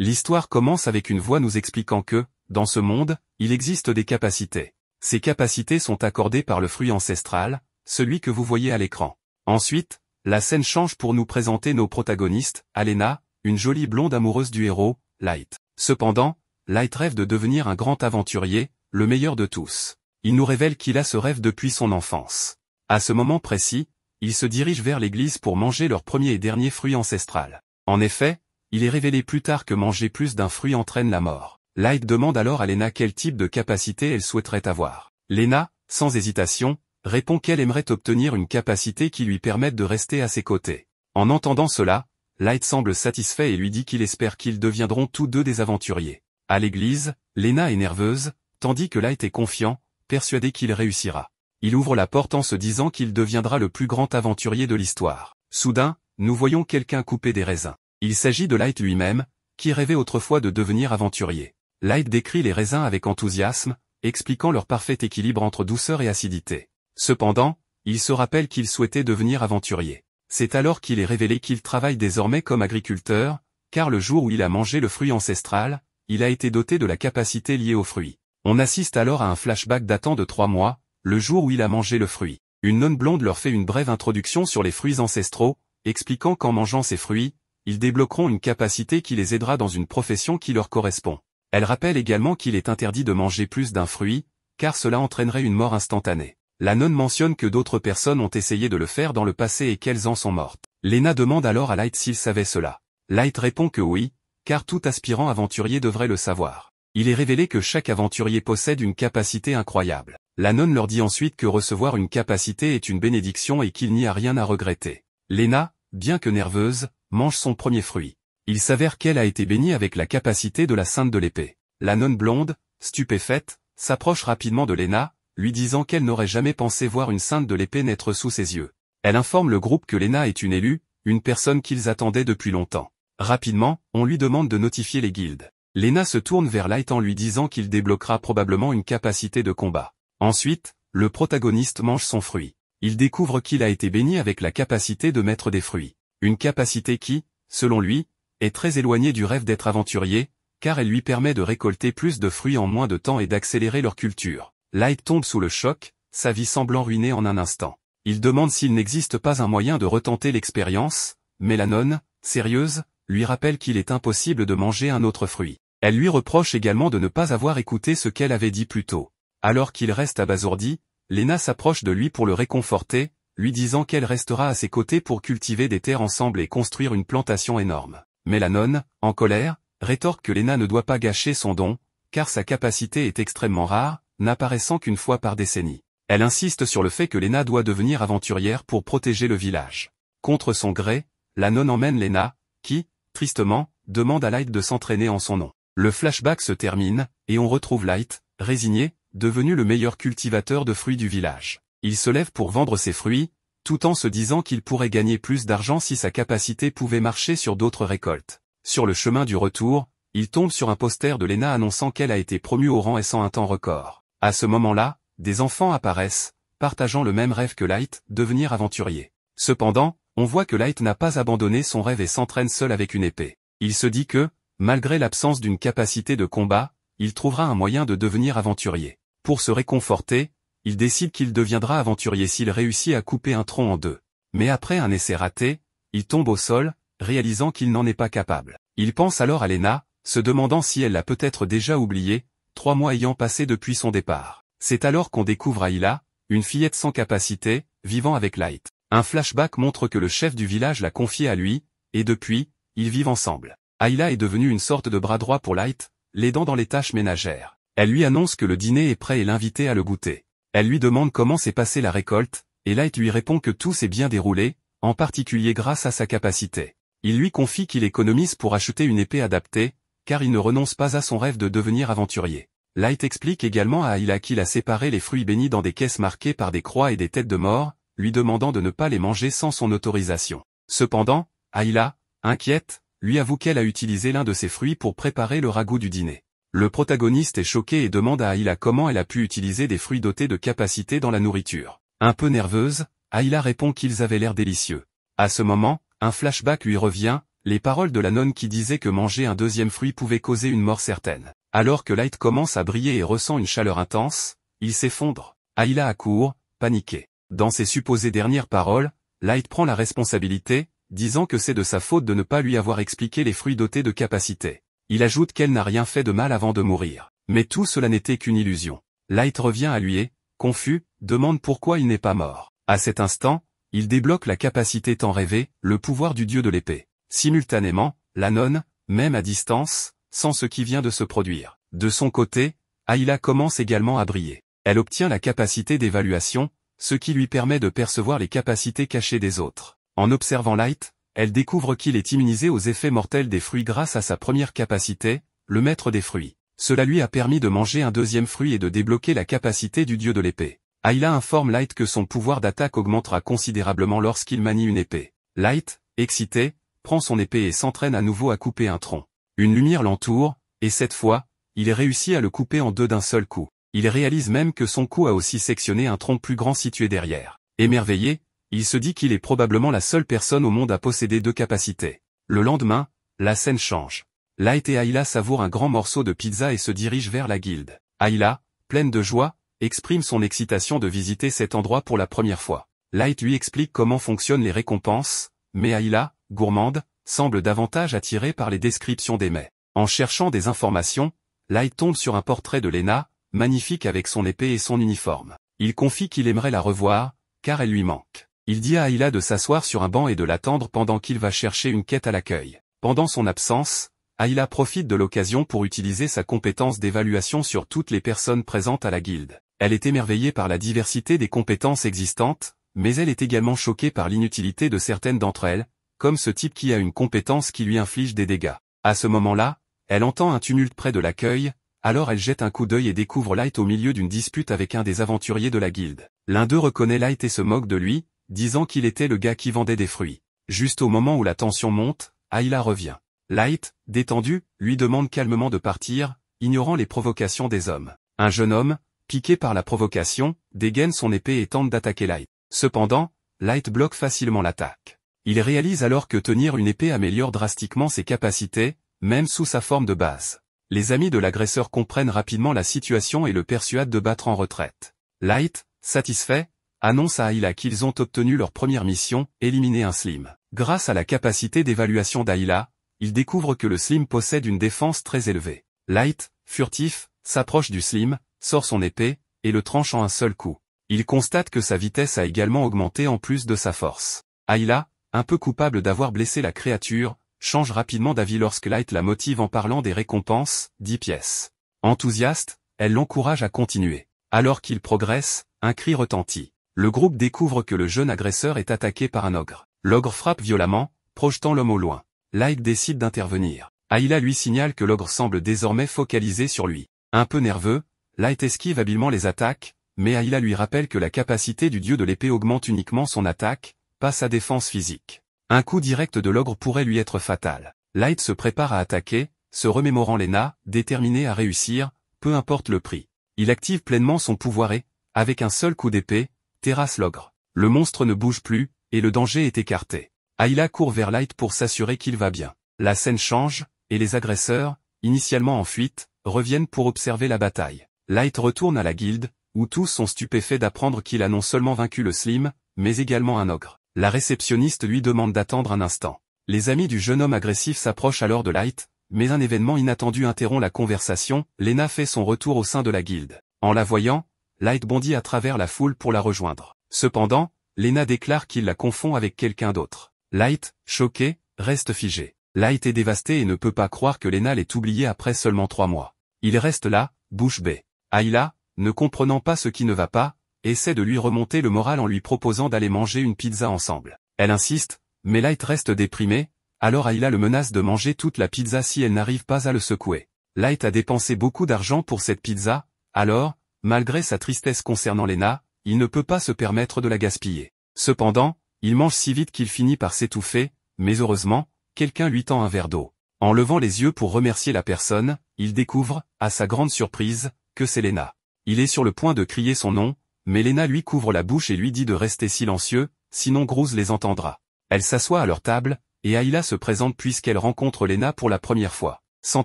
L'histoire commence avec une voix nous expliquant que, dans ce monde, il existe des capacités. Ces capacités sont accordées par le fruit ancestral, celui que vous voyez à l'écran. Ensuite, la scène change pour nous présenter nos protagonistes, Alena, une jolie blonde amoureuse du héros, Light. Cependant, Light rêve de devenir un grand aventurier, le meilleur de tous. Il nous révèle qu'il a ce rêve depuis son enfance. À ce moment précis, ils se dirigent vers l'église pour manger leur premier et dernier fruit ancestral. En effet, il est révélé plus tard que manger plus d'un fruit entraîne la mort. Light demande alors à Lena quel type de capacité elle souhaiterait avoir. Lena, sans hésitation, répond qu'elle aimerait obtenir une capacité qui lui permette de rester à ses côtés. En entendant cela, Light semble satisfait et lui dit qu'il espère qu'ils deviendront tous deux des aventuriers. À l'église, Lena est nerveuse, tandis que Light est confiant, persuadé qu'il réussira. Il ouvre la porte en se disant qu'il deviendra le plus grand aventurier de l'histoire. Soudain, nous voyons quelqu'un couper des raisins. Il s'agit de Light lui-même, qui rêvait autrefois de devenir aventurier. Light décrit les raisins avec enthousiasme, expliquant leur parfait équilibre entre douceur et acidité. Cependant, il se rappelle qu'il souhaitait devenir aventurier. C'est alors qu'il est révélé qu'il travaille désormais comme agriculteur, car le jour où il a mangé le fruit ancestral, il a été doté de la capacité liée au fruit. On assiste alors à un flashback datant de 3 mois, le jour où il a mangé le fruit. Une nonne blonde leur fait une brève introduction sur les fruits ancestraux, expliquant qu'en mangeant ces fruits, ils débloqueront une capacité qui les aidera dans une profession qui leur correspond. Elle rappelle également qu'il est interdit de manger plus d'un fruit, car cela entraînerait une mort instantanée. La nonne mentionne que d'autres personnes ont essayé de le faire dans le passé et qu'elles en sont mortes. Lena demande alors à Light s'il savait cela. Light répond que oui, car tout aspirant aventurier devrait le savoir. Il est révélé que chaque aventurier possède une capacité incroyable. La nonne leur dit ensuite que recevoir une capacité est une bénédiction et qu'il n'y a rien à regretter. Lena, bien que nerveuse, mange son premier fruit. Il s'avère qu'elle a été bénie avec la capacité de la Sainte de l'Épée. La nonne blonde, stupéfaite, s'approche rapidement de Lena, lui disant qu'elle n'aurait jamais pensé voir une Sainte de l'Épée naître sous ses yeux. Elle informe le groupe que Lena est une élue, une personne qu'ils attendaient depuis longtemps. Rapidement, on lui demande de notifier les guildes. Lena se tourne vers Light en lui disant qu'il débloquera probablement une capacité de combat. Ensuite, le protagoniste mange son fruit. Il découvre qu'il a été béni avec la capacité de mettre des fruits. Une capacité qui, selon lui, est très éloignée du rêve d'être aventurier, car elle lui permet de récolter plus de fruits en moins de temps et d'accélérer leur culture. Light tombe sous le choc, sa vie semblant ruinée en un instant. Il demande s'il n'existe pas un moyen de retenter l'expérience, mais la nonne, sérieuse, lui rappelle qu'il est impossible de manger un autre fruit. Elle lui reproche également de ne pas avoir écouté ce qu'elle avait dit plus tôt. Alors qu'il reste abasourdi, Lena s'approche de lui pour le réconforter, lui disant qu'elle restera à ses côtés pour cultiver des terres ensemble et construire une plantation énorme. Mais la nonne, en colère, rétorque que Lena ne doit pas gâcher son don, car sa capacité est extrêmement rare, n'apparaissant qu'une fois par décennie. Elle insiste sur le fait que Lena doit devenir aventurière pour protéger le village. Contre son gré, la nonne emmène Lena, qui, tristement, demande à Light de s'entraîner en son nom. Le flashback se termine, et on retrouve Light, résigné, devenu le meilleur cultivateur de fruits du village. Il se lève pour vendre ses fruits, tout en se disant qu'il pourrait gagner plus d'argent si sa capacité pouvait marcher sur d'autres récoltes. Sur le chemin du retour, il tombe sur un poster de Lena annonçant qu'elle a été promue au rang S en un temps record. À ce moment-là, des enfants apparaissent, partageant le même rêve que Light, devenir aventurier. Cependant, on voit que Light n'a pas abandonné son rêve et s'entraîne seul avec une épée. Il se dit que, malgré l'absence d'une capacité de combat, il trouvera un moyen de devenir aventurier. Pour se réconforter, il décide qu'il deviendra aventurier s'il réussit à couper un tronc en deux. Mais après un essai raté, il tombe au sol, réalisant qu'il n'en est pas capable. Il pense alors à Lena, se demandant si elle l'a peut-être déjà oublié, 3 mois ayant passé depuis son départ. C'est alors qu'on découvre Ayla, une fillette sans capacité, vivant avec Light. Un flashback montre que le chef du village l'a confiée à lui, et depuis, ils vivent ensemble. Ayla est devenue une sorte de bras droit pour Light, l'aidant dans les tâches ménagères. Elle lui annonce que le dîner est prêt et l'invite à le goûter. Elle lui demande comment s'est passée la récolte, et Light lui répond que tout s'est bien déroulé, en particulier grâce à sa capacité. Il lui confie qu'il économise pour acheter une épée adaptée, car il ne renonce pas à son rêve de devenir aventurier. Light explique également à Ayla qu'il a séparé les fruits bénis dans des caisses marquées par des croix et des têtes de mort, lui demandant de ne pas les manger sans son autorisation. Cependant, Ayla, inquiète, lui avoue qu'elle a utilisé l'un de ses fruits pour préparer le ragoût du dîner. Le protagoniste est choqué et demande à Ayla comment elle a pu utiliser des fruits dotés de capacités dans la nourriture. Un peu nerveuse, Ayla répond qu'ils avaient l'air délicieux. À ce moment, un flashback lui revient, Les paroles de la nonne qui disait que manger un deuxième fruit pouvait causer une mort certaine. Alors que Light commence à briller et ressent une chaleur intense, il s'effondre. Ayla accourt, paniquée. Dans ses supposées dernières paroles, Light prend la responsabilité, disant que c'est de sa faute de ne pas lui avoir expliqué les fruits dotés de capacités. Il ajoute qu'elle n'a rien fait de mal avant de mourir. Mais tout cela n'était qu'une illusion. Light revient à lui et, confus, demande pourquoi il n'est pas mort. À cet instant, il débloque la capacité tant rêvée, le pouvoir du dieu de l'épée. Simultanément, la nonne, même à distance, sent ce qui vient de se produire. De son côté, Ayla commence également à briller. Elle obtient la capacité d'évaluation, ce qui lui permet de percevoir les capacités cachées des autres. En observant Light, elle découvre qu'il est immunisé aux effets mortels des fruits grâce à sa première capacité, le maître des fruits. Cela lui a permis de manger un deuxième fruit et de débloquer la capacité du dieu de l'épée. Ayla informe Light que son pouvoir d'attaque augmentera considérablement lorsqu'il manie une épée. Light, excité, prend son épée et s'entraîne à nouveau à couper un tronc. Une lumière l'entoure, et cette fois, il réussit à le couper en deux d'un seul coup. Il réalise même que son coup a aussi sectionné un tronc plus grand situé derrière. Émerveillé, il se dit qu'il est probablement la seule personne au monde à posséder deux capacités. Le lendemain, la scène change. Light et Ayla savourent un grand morceau de pizza et se dirigent vers la guilde. Ayla, pleine de joie, exprime son excitation de visiter cet endroit pour la première fois. Light lui explique comment fonctionnent les récompenses, mais Ayla, gourmande, semble davantage attirée par les descriptions des mets. En cherchant des informations, Light tombe sur un portrait de Lena, magnifique avec son épée et son uniforme. Il confie qu'il aimerait la revoir, car elle lui manque. Il dit à Ayla de s'asseoir sur un banc et de l'attendre pendant qu'il va chercher une quête à l'accueil. Pendant son absence, Ayla profite de l'occasion pour utiliser sa compétence d'évaluation sur toutes les personnes présentes à la guilde. Elle est émerveillée par la diversité des compétences existantes, mais elle est également choquée par l'inutilité de certaines d'entre elles, comme ce type qui a une compétence qui lui inflige des dégâts. À ce moment-là, elle entend un tumulte près de l'accueil, alors elle jette un coup d'œil et découvre Light au milieu d'une dispute avec un des aventuriers de la guilde. L'un d'eux reconnaît Light et se moque de lui, disant qu'il était le gars qui vendait des fruits. Juste au moment où la tension monte, Ayla revient. Light, détendu, lui demande calmement de partir, ignorant les provocations des hommes. Un jeune homme, piqué par la provocation, dégaine son épée et tente d'attaquer Light. Cependant, Light bloque facilement l'attaque. Il réalise alors que tenir une épée améliore drastiquement ses capacités, même sous sa forme de base. Les amis de l'agresseur comprennent rapidement la situation et le persuadent de battre en retraite. Light, satisfait, annonce à Ayla qu'ils ont obtenu leur première mission, éliminer un Slim. Grâce à la capacité d'évaluation d'Ayla, il découvre que le Slim possède une défense très élevée. Light, furtif, s'approche du Slim, sort son épée, et le tranche en un seul coup. Il constate que sa vitesse a également augmenté en plus de sa force. Ayla, un peu coupable d'avoir blessé la créature, change rapidement d'avis lorsque Light la motive en parlant des récompenses, 10 pièces. Enthousiaste, elle l'encourage à continuer. Alors qu'il progresse, un cri retentit. Le groupe découvre que le jeune agresseur est attaqué par un ogre. L'ogre frappe violemment, projetant l'homme au loin. Light décide d'intervenir. Ayla lui signale que l'ogre semble désormais focalisé sur lui. Un peu nerveux, Light esquive habilement les attaques, mais Ayla lui rappelle que la capacité du dieu de l'épée augmente uniquement son attaque, pas sa défense physique. Un coup direct de l'ogre pourrait lui être fatal. Light se prépare à attaquer, se remémorant Lena, déterminé à réussir, peu importe le prix. Il active pleinement son pouvoir et, avec un seul coup d'épée, terrasse l'ogre. Le monstre ne bouge plus, et le danger est écarté. Ayla court vers Light pour s'assurer qu'il va bien. La scène change, et les agresseurs, initialement en fuite, reviennent pour observer la bataille. Light retourne à la guilde, où tous sont stupéfaits d'apprendre qu'il a non seulement vaincu le Slim, mais également un ogre. La réceptionniste lui demande d'attendre un instant. Les amis du jeune homme agressif s'approchent alors de Light, mais un événement inattendu interrompt la conversation. Lena fait son retour au sein de la guilde. En la voyant, Light bondit à travers la foule pour la rejoindre. Cependant, Lena déclare qu'il la confond avec quelqu'un d'autre. Light, choqué, reste figé. Light est dévasté et ne peut pas croire que Lena l'ait oublié après seulement 3 mois. Il reste là, bouche bée. Ayla, ne comprenant pas ce qui ne va pas, essaie de lui remonter le moral en lui proposant d'aller manger une pizza ensemble. Elle insiste, mais Light reste déprimé, alors Ayla le menace de manger toute la pizza si elle n'arrive pas à le secouer. Light a dépensé beaucoup d'argent pour cette pizza, alors, malgré sa tristesse concernant Lena, il ne peut pas se permettre de la gaspiller. Cependant, il mange si vite qu'il finit par s'étouffer, mais heureusement, quelqu'un lui tend un verre d'eau. En levant les yeux pour remercier la personne, il découvre, à sa grande surprise, que c'est Lena. Il est sur le point de crier son nom, mais Lena lui couvre la bouche et lui dit de rester silencieux, sinon Groose les entendra. Elle s'assoit à leur table, et Ayla se présente puisqu'elle rencontre Lena pour la première fois. Sans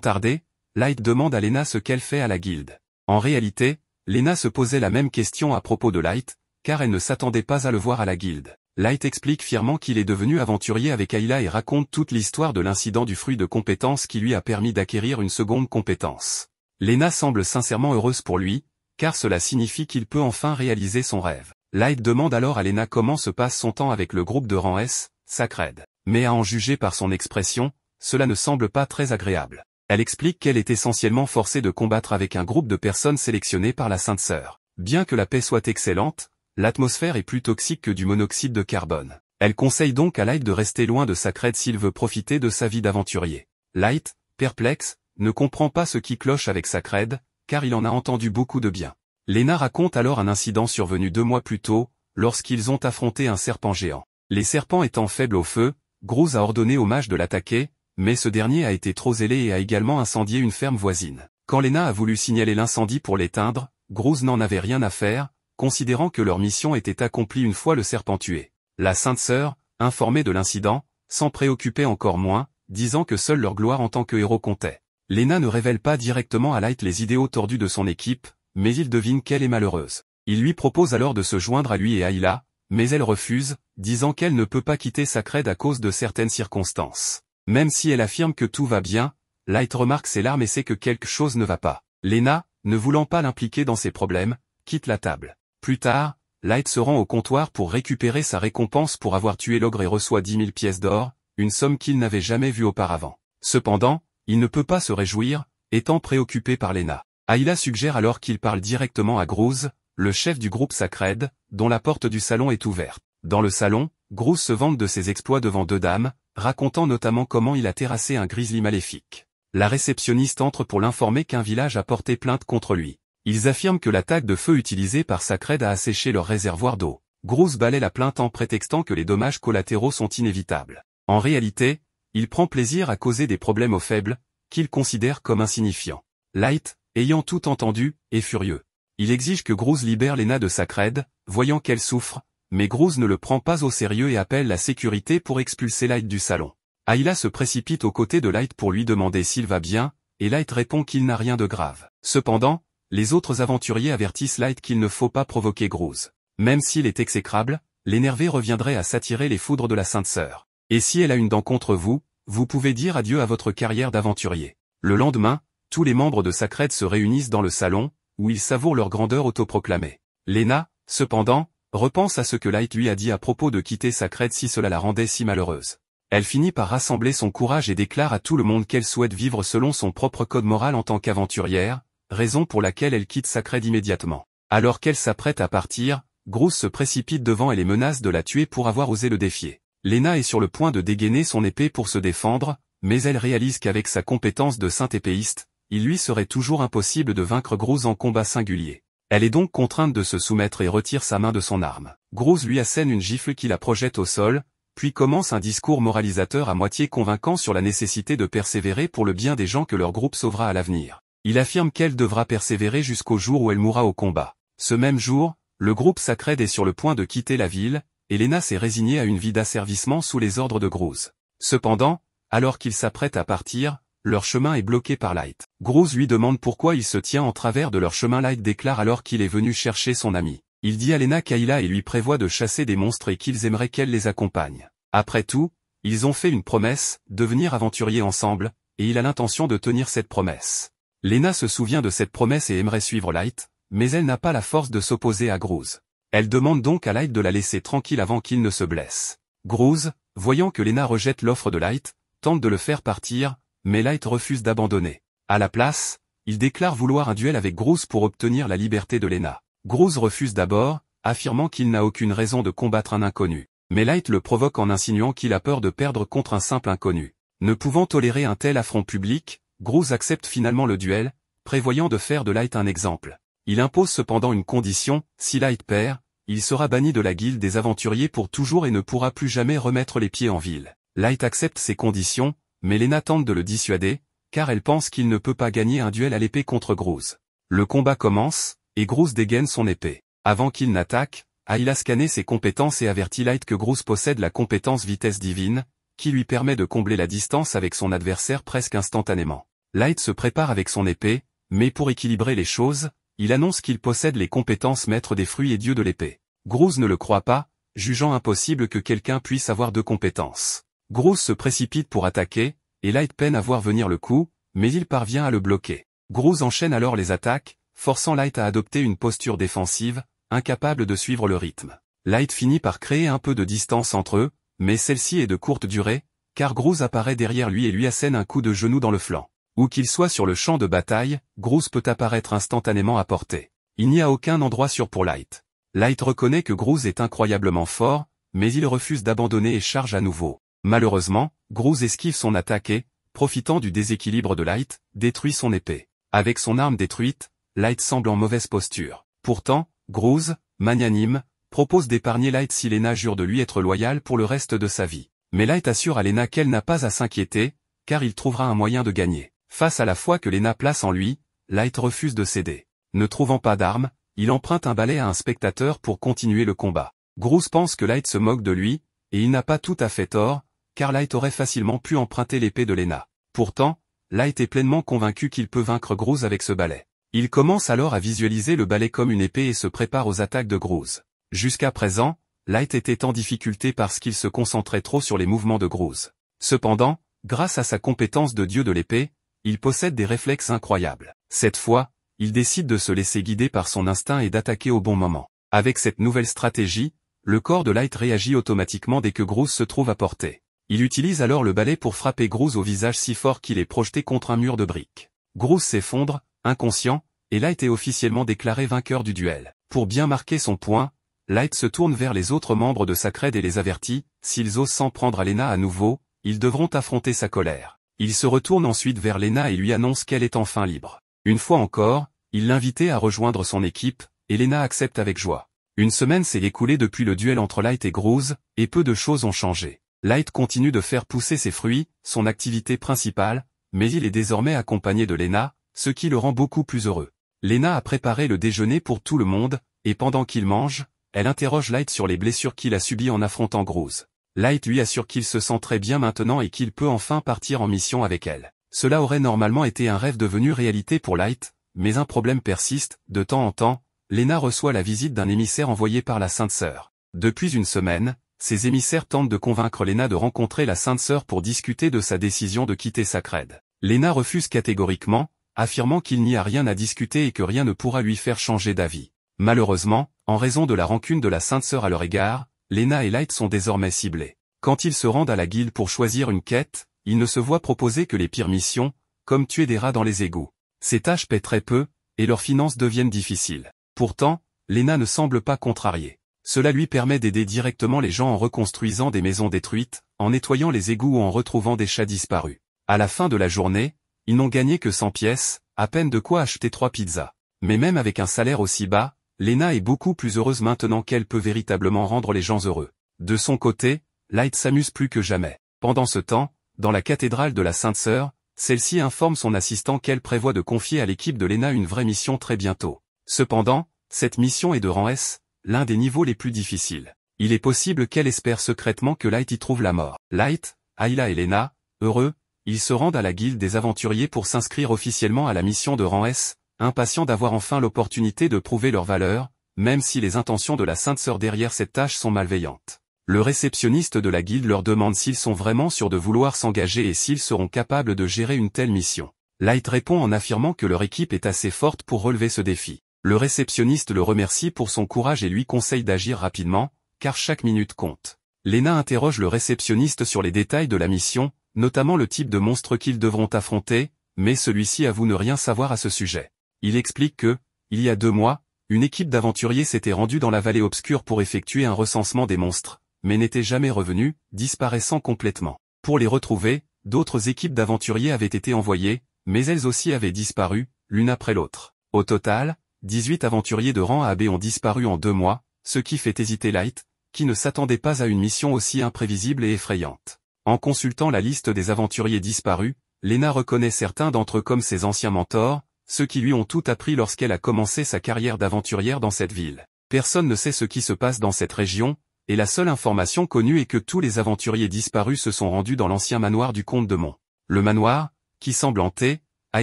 tarder, Light demande à Lena ce qu'elle fait à la guilde. En réalité, Lena se posait la même question à propos de Light, car elle ne s'attendait pas à le voir à la guilde. Light explique fièrement qu'il est devenu aventurier avec Ayla et raconte toute l'histoire de l'incident du fruit de compétence qui lui a permis d'acquérir une seconde compétence. Lena semble sincèrement heureuse pour lui, car cela signifie qu'il peut enfin réaliser son rêve. Light demande alors à Lena comment se passe son temps avec le groupe de rang S, Sacred. Mais à en juger par son expression, cela ne semble pas très agréable. Elle explique qu'elle est essentiellement forcée de combattre avec un groupe de personnes sélectionnées par la Sainte Sœur. Bien que la paix soit excellente, l'atmosphère est plus toxique que du monoxyde de carbone. Elle conseille donc à Light de rester loin de Sacred s'il veut profiter de sa vie d'aventurier. Light, perplexe, ne comprend pas ce qui cloche avec Sacred, car il en a entendu beaucoup de bien. Lena raconte alors un incident survenu 2 mois plus tôt, lorsqu'ils ont affronté un serpent géant. Les serpents étant faibles au feu, Groose a ordonné au mage de l'attaquer, mais ce dernier a été trop zélé et a également incendié une ferme voisine. Quand Lena a voulu signaler l'incendie pour l'éteindre, Groose n'en avait rien à faire, considérant que leur mission était accomplie une fois le serpent tué. La Sainte Sœur, informée de l'incident, s'en préoccupait encore moins, disant que seule leur gloire en tant que héros comptait. Lena ne révèle pas directement à Light les idéaux tordus de son équipe, mais il devine qu'elle est malheureuse. Il lui propose alors de se joindre à lui et à Ayla, mais elle refuse, disant qu'elle ne peut pas quitter Sacred à cause de certaines circonstances. Même si elle affirme que tout va bien, Light remarque ses larmes et sait que quelque chose ne va pas. Lena, ne voulant pas l'impliquer dans ses problèmes, quitte la table. Plus tard, Light se rend au comptoir pour récupérer sa récompense pour avoir tué l'ogre et reçoit 10 000 pièces d'or, une somme qu'il n'avait jamais vue auparavant. Cependant, il ne peut pas se réjouir, étant préoccupé par Lena. Ayla suggère alors qu'il parle directement à Groose, le chef du groupe Sacred, dont la porte du salon est ouverte. Dans le salon, Groose se vante de ses exploits devant 2 dames, racontant notamment comment il a terrassé un grizzly maléfique. La réceptionniste entre pour l'informer qu'un village a porté plainte contre lui. Ils affirment que l'attaque de feu utilisée par Sacred a asséché leur réservoir d'eau. Groose balaie la plainte en prétextant que les dommages collatéraux sont inévitables. En réalité, il prend plaisir à causer des problèmes aux faibles, qu'il considère comme insignifiants. Light, ayant tout entendu, est furieux. Il exige que Groose libère Lena de Sacred, voyant qu'elle souffre, mais Groose ne le prend pas au sérieux et appelle la sécurité pour expulser Light du salon. Ayla se précipite aux côtés de Light pour lui demander s'il va bien, et Light répond qu'il n'a rien de grave. Cependant, les autres aventuriers avertissent Light qu'il ne faut pas provoquer Groose. Même s'il est exécrable, l'énervé reviendrait à s'attirer les foudres de la Sainte Sœur. Et si elle a une dent contre vous, vous pouvez dire adieu à votre carrière d'aventurier. Le lendemain, tous les membres de Sacred se réunissent dans le salon, où ils savourent leur grandeur autoproclamée. Lena, cependant, repense à ce que Light lui a dit à propos de quitter Sacred si cela la rendait si malheureuse. Elle finit par rassembler son courage et déclare à tout le monde qu'elle souhaite vivre selon son propre code moral en tant qu'aventurière, raison pour laquelle elle quitte Sacred immédiatement. Alors qu'elle s'apprête à partir, Groose se précipite devant elle et menace de la tuer pour avoir osé le défier. Lena est sur le point de dégainer son épée pour se défendre, mais elle réalise qu'avec sa compétence de sainte épéiste, il lui serait toujours impossible de vaincre Groose en combat singulier. Elle est donc contrainte de se soumettre et retire sa main de son arme. Groose lui assène une gifle qui la projette au sol, puis commence un discours moralisateur à moitié convaincant sur la nécessité de persévérer pour le bien des gens que leur groupe sauvera à l'avenir. Il affirme qu'elle devra persévérer jusqu'au jour où elle mourra au combat. Ce même jour, le groupe Sacred est sur le point de quitter la ville, et Lena s'est résignée à une vie d'asservissement sous les ordres de Groose. Cependant, alors qu'ils s'apprêtent à partir, leur chemin est bloqué par Light. Groose lui demande pourquoi il se tient en travers de leur chemin. Light déclare alors qu'il est venu chercher son ami. Il dit à Lena qu'Ayla et lui prévoit de chasser des monstres et qu'ils aimeraient qu'elle les accompagne. Après tout, ils ont fait une promesse, devenir aventuriers ensemble, et il a l'intention de tenir cette promesse. Lena se souvient de cette promesse et aimerait suivre Light, mais elle n'a pas la force de s'opposer à Groose. Elle demande donc à Light de la laisser tranquille avant qu'il ne se blesse. Groose, voyant que Lena rejette l'offre de Light, tente de le faire partir, mais Light refuse d'abandonner. À la place, il déclare vouloir un duel avec Groose pour obtenir la liberté de Lena. Groose refuse d'abord, affirmant qu'il n'a aucune raison de combattre un inconnu. Mais Light le provoque en insinuant qu'il a peur de perdre contre un simple inconnu. Ne pouvant tolérer un tel affront public, Groose accepte finalement le duel, prévoyant de faire de Light un exemple. Il impose cependant une condition, si Light perd, il sera banni de la guilde des aventuriers pour toujours et ne pourra plus jamais remettre les pieds en ville. Light accepte ces conditions, mais Lena tente de le dissuader, car elle pense qu'il ne peut pas gagner un duel à l'épée contre Groose. Le combat commence, et Groose dégaine son épée. Avant qu'il n'attaque, Ayla scanne ses compétences et avertit Light que Groose possède la compétence vitesse divine, qui lui permet de combler la distance avec son adversaire presque instantanément. Light se prépare avec son épée, mais pour équilibrer les choses, il annonce qu'il possède les compétences maître des fruits et dieu de l'épée. Groose ne le croit pas, jugeant impossible que quelqu'un puisse avoir deux compétences. Groose se précipite pour attaquer, et Light peine à voir venir le coup, mais il parvient à le bloquer. Groose enchaîne alors les attaques, forçant Light à adopter une posture défensive, incapable de suivre le rythme. Light finit par créer un peu de distance entre eux, mais celle-ci est de courte durée, car Groose apparaît derrière lui et lui assène un coup de genou dans le flanc. Où qu'il soit sur le champ de bataille, Groose peut apparaître instantanément à portée. Il n'y a aucun endroit sûr pour Light. Light reconnaît que Groose est incroyablement fort, mais il refuse d'abandonner et charge à nouveau. Malheureusement, Groose esquive son attaque et, profitant du déséquilibre de Light, détruit son épée. Avec son arme détruite, Light semble en mauvaise posture. Pourtant, Groose, magnanime, propose d'épargner Light si Lena jure de lui être loyale pour le reste de sa vie. Mais Light assure à Lena qu'elle n'a pas à s'inquiéter, car il trouvera un moyen de gagner. Face à la foi que Lena place en lui, Light refuse de céder. Ne trouvant pas d'arme, il emprunte un balai à un spectateur pour continuer le combat. Groose pense que Light se moque de lui, et il n'a pas tout à fait tort, car Light aurait facilement pu emprunter l'épée de Lena. Pourtant, Light est pleinement convaincu qu'il peut vaincre Groose avec ce balai. Il commence alors à visualiser le balai comme une épée et se prépare aux attaques de Groose. Jusqu'à présent, Light était en difficulté parce qu'il se concentrait trop sur les mouvements de Groose. Cependant, grâce à sa compétence de dieu de l'épée, il possède des réflexes incroyables. Cette fois, il décide de se laisser guider par son instinct et d'attaquer au bon moment. Avec cette nouvelle stratégie, le corps de Light réagit automatiquement dès que Groose se trouve à portée. Il utilise alors le balai pour frapper Groose au visage si fort qu'il est projeté contre un mur de briques. Groose s'effondre, inconscient, et Light est officiellement déclaré vainqueur du duel. Pour bien marquer son point, Light se tourne vers les autres membres de sa crède et les avertit, s'ils osent s'en prendre à Lena à nouveau, ils devront affronter sa colère. Il se retourne ensuite vers Lena et lui annonce qu'elle est enfin libre. Une fois encore, il l'invitait à rejoindre son équipe, et Lena accepte avec joie. Une semaine s'est écoulée depuis le duel entre Light et Groose, et peu de choses ont changé. Light continue de faire pousser ses fruits, son activité principale, mais il est désormais accompagné de Lena, ce qui le rend beaucoup plus heureux. Lena a préparé le déjeuner pour tout le monde, et pendant qu'il mange, elle interroge Light sur les blessures qu'il a subies en affrontant Groose. Light lui assure qu'il se sent très bien maintenant et qu'il peut enfin partir en mission avec elle. Cela aurait normalement été un rêve devenu réalité pour Light, mais un problème persiste. De temps en temps, Lena reçoit la visite d'un émissaire envoyé par la Sainte Sœur. Depuis une semaine, ces émissaires tentent de convaincre Lena de rencontrer la Sainte Sœur pour discuter de sa décision de quitter sa crède. Lena refuse catégoriquement, affirmant qu'il n'y a rien à discuter et que rien ne pourra lui faire changer d'avis. Malheureusement, en raison de la rancune de la Sainte Sœur à leur égard, Lena et Light sont désormais ciblés. Quand ils se rendent à la guilde pour choisir une quête, ils ne se voient proposer que les pires missions, comme tuer des rats dans les égouts. Ces tâches paient très peu, et leurs finances deviennent difficiles. Pourtant, Lena ne semble pas contrariée. Cela lui permet d'aider directement les gens en reconstruisant des maisons détruites, en nettoyant les égouts ou en retrouvant des chats disparus. À la fin de la journée, ils n'ont gagné que 100 pièces, à peine de quoi acheter 3 pizzas. Mais même avec un salaire aussi bas, Lena est beaucoup plus heureuse maintenant qu'elle peut véritablement rendre les gens heureux. De son côté, Light s'amuse plus que jamais. Pendant ce temps, dans la cathédrale de la Sainte Sœur, celle-ci informe son assistant qu'elle prévoit de confier à l'équipe de Lena une vraie mission très bientôt. Cependant, cette mission est de rang S, l'un des niveaux les plus difficiles. Il est possible qu'elle espère secrètement que Light y trouve la mort. Light, Ayla et Lena, heureux, ils se rendent à la guilde des aventuriers pour s'inscrire officiellement à la mission de rang S, impatients d'avoir enfin l'opportunité de prouver leur valeur, même si les intentions de la Sainte Sœur derrière cette tâche sont malveillantes. Le réceptionniste de la guilde leur demande s'ils sont vraiment sûrs de vouloir s'engager et s'ils seront capables de gérer une telle mission. Light répond en affirmant que leur équipe est assez forte pour relever ce défi. Le réceptionniste le remercie pour son courage et lui conseille d'agir rapidement, car chaque minute compte. Lena interroge le réceptionniste sur les détails de la mission, notamment le type de monstre qu'ils devront affronter, mais celui-ci avoue ne rien savoir à ce sujet. Il explique que, il y a 2 mois, une équipe d'aventuriers s'était rendue dans la vallée obscure pour effectuer un recensement des monstres, mais n'était jamais revenue, disparaissant complètement. Pour les retrouver, d'autres équipes d'aventuriers avaient été envoyées, mais elles aussi avaient disparu, l'une après l'autre. Au total, 18 aventuriers de rang AB ont disparu en 2 mois, ce qui fait hésiter Light, qui ne s'attendait pas à une mission aussi imprévisible et effrayante. En consultant la liste des aventuriers disparus, Lena reconnaît certains d'entre eux comme ses anciens mentors, ceux qui lui ont tout appris lorsqu'elle a commencé sa carrière d'aventurière dans cette ville. Personne ne sait ce qui se passe dans cette région, et la seule information connue est que tous les aventuriers disparus se sont rendus dans l'ancien manoir du comte de Mont. Le manoir, qui semble hanté, a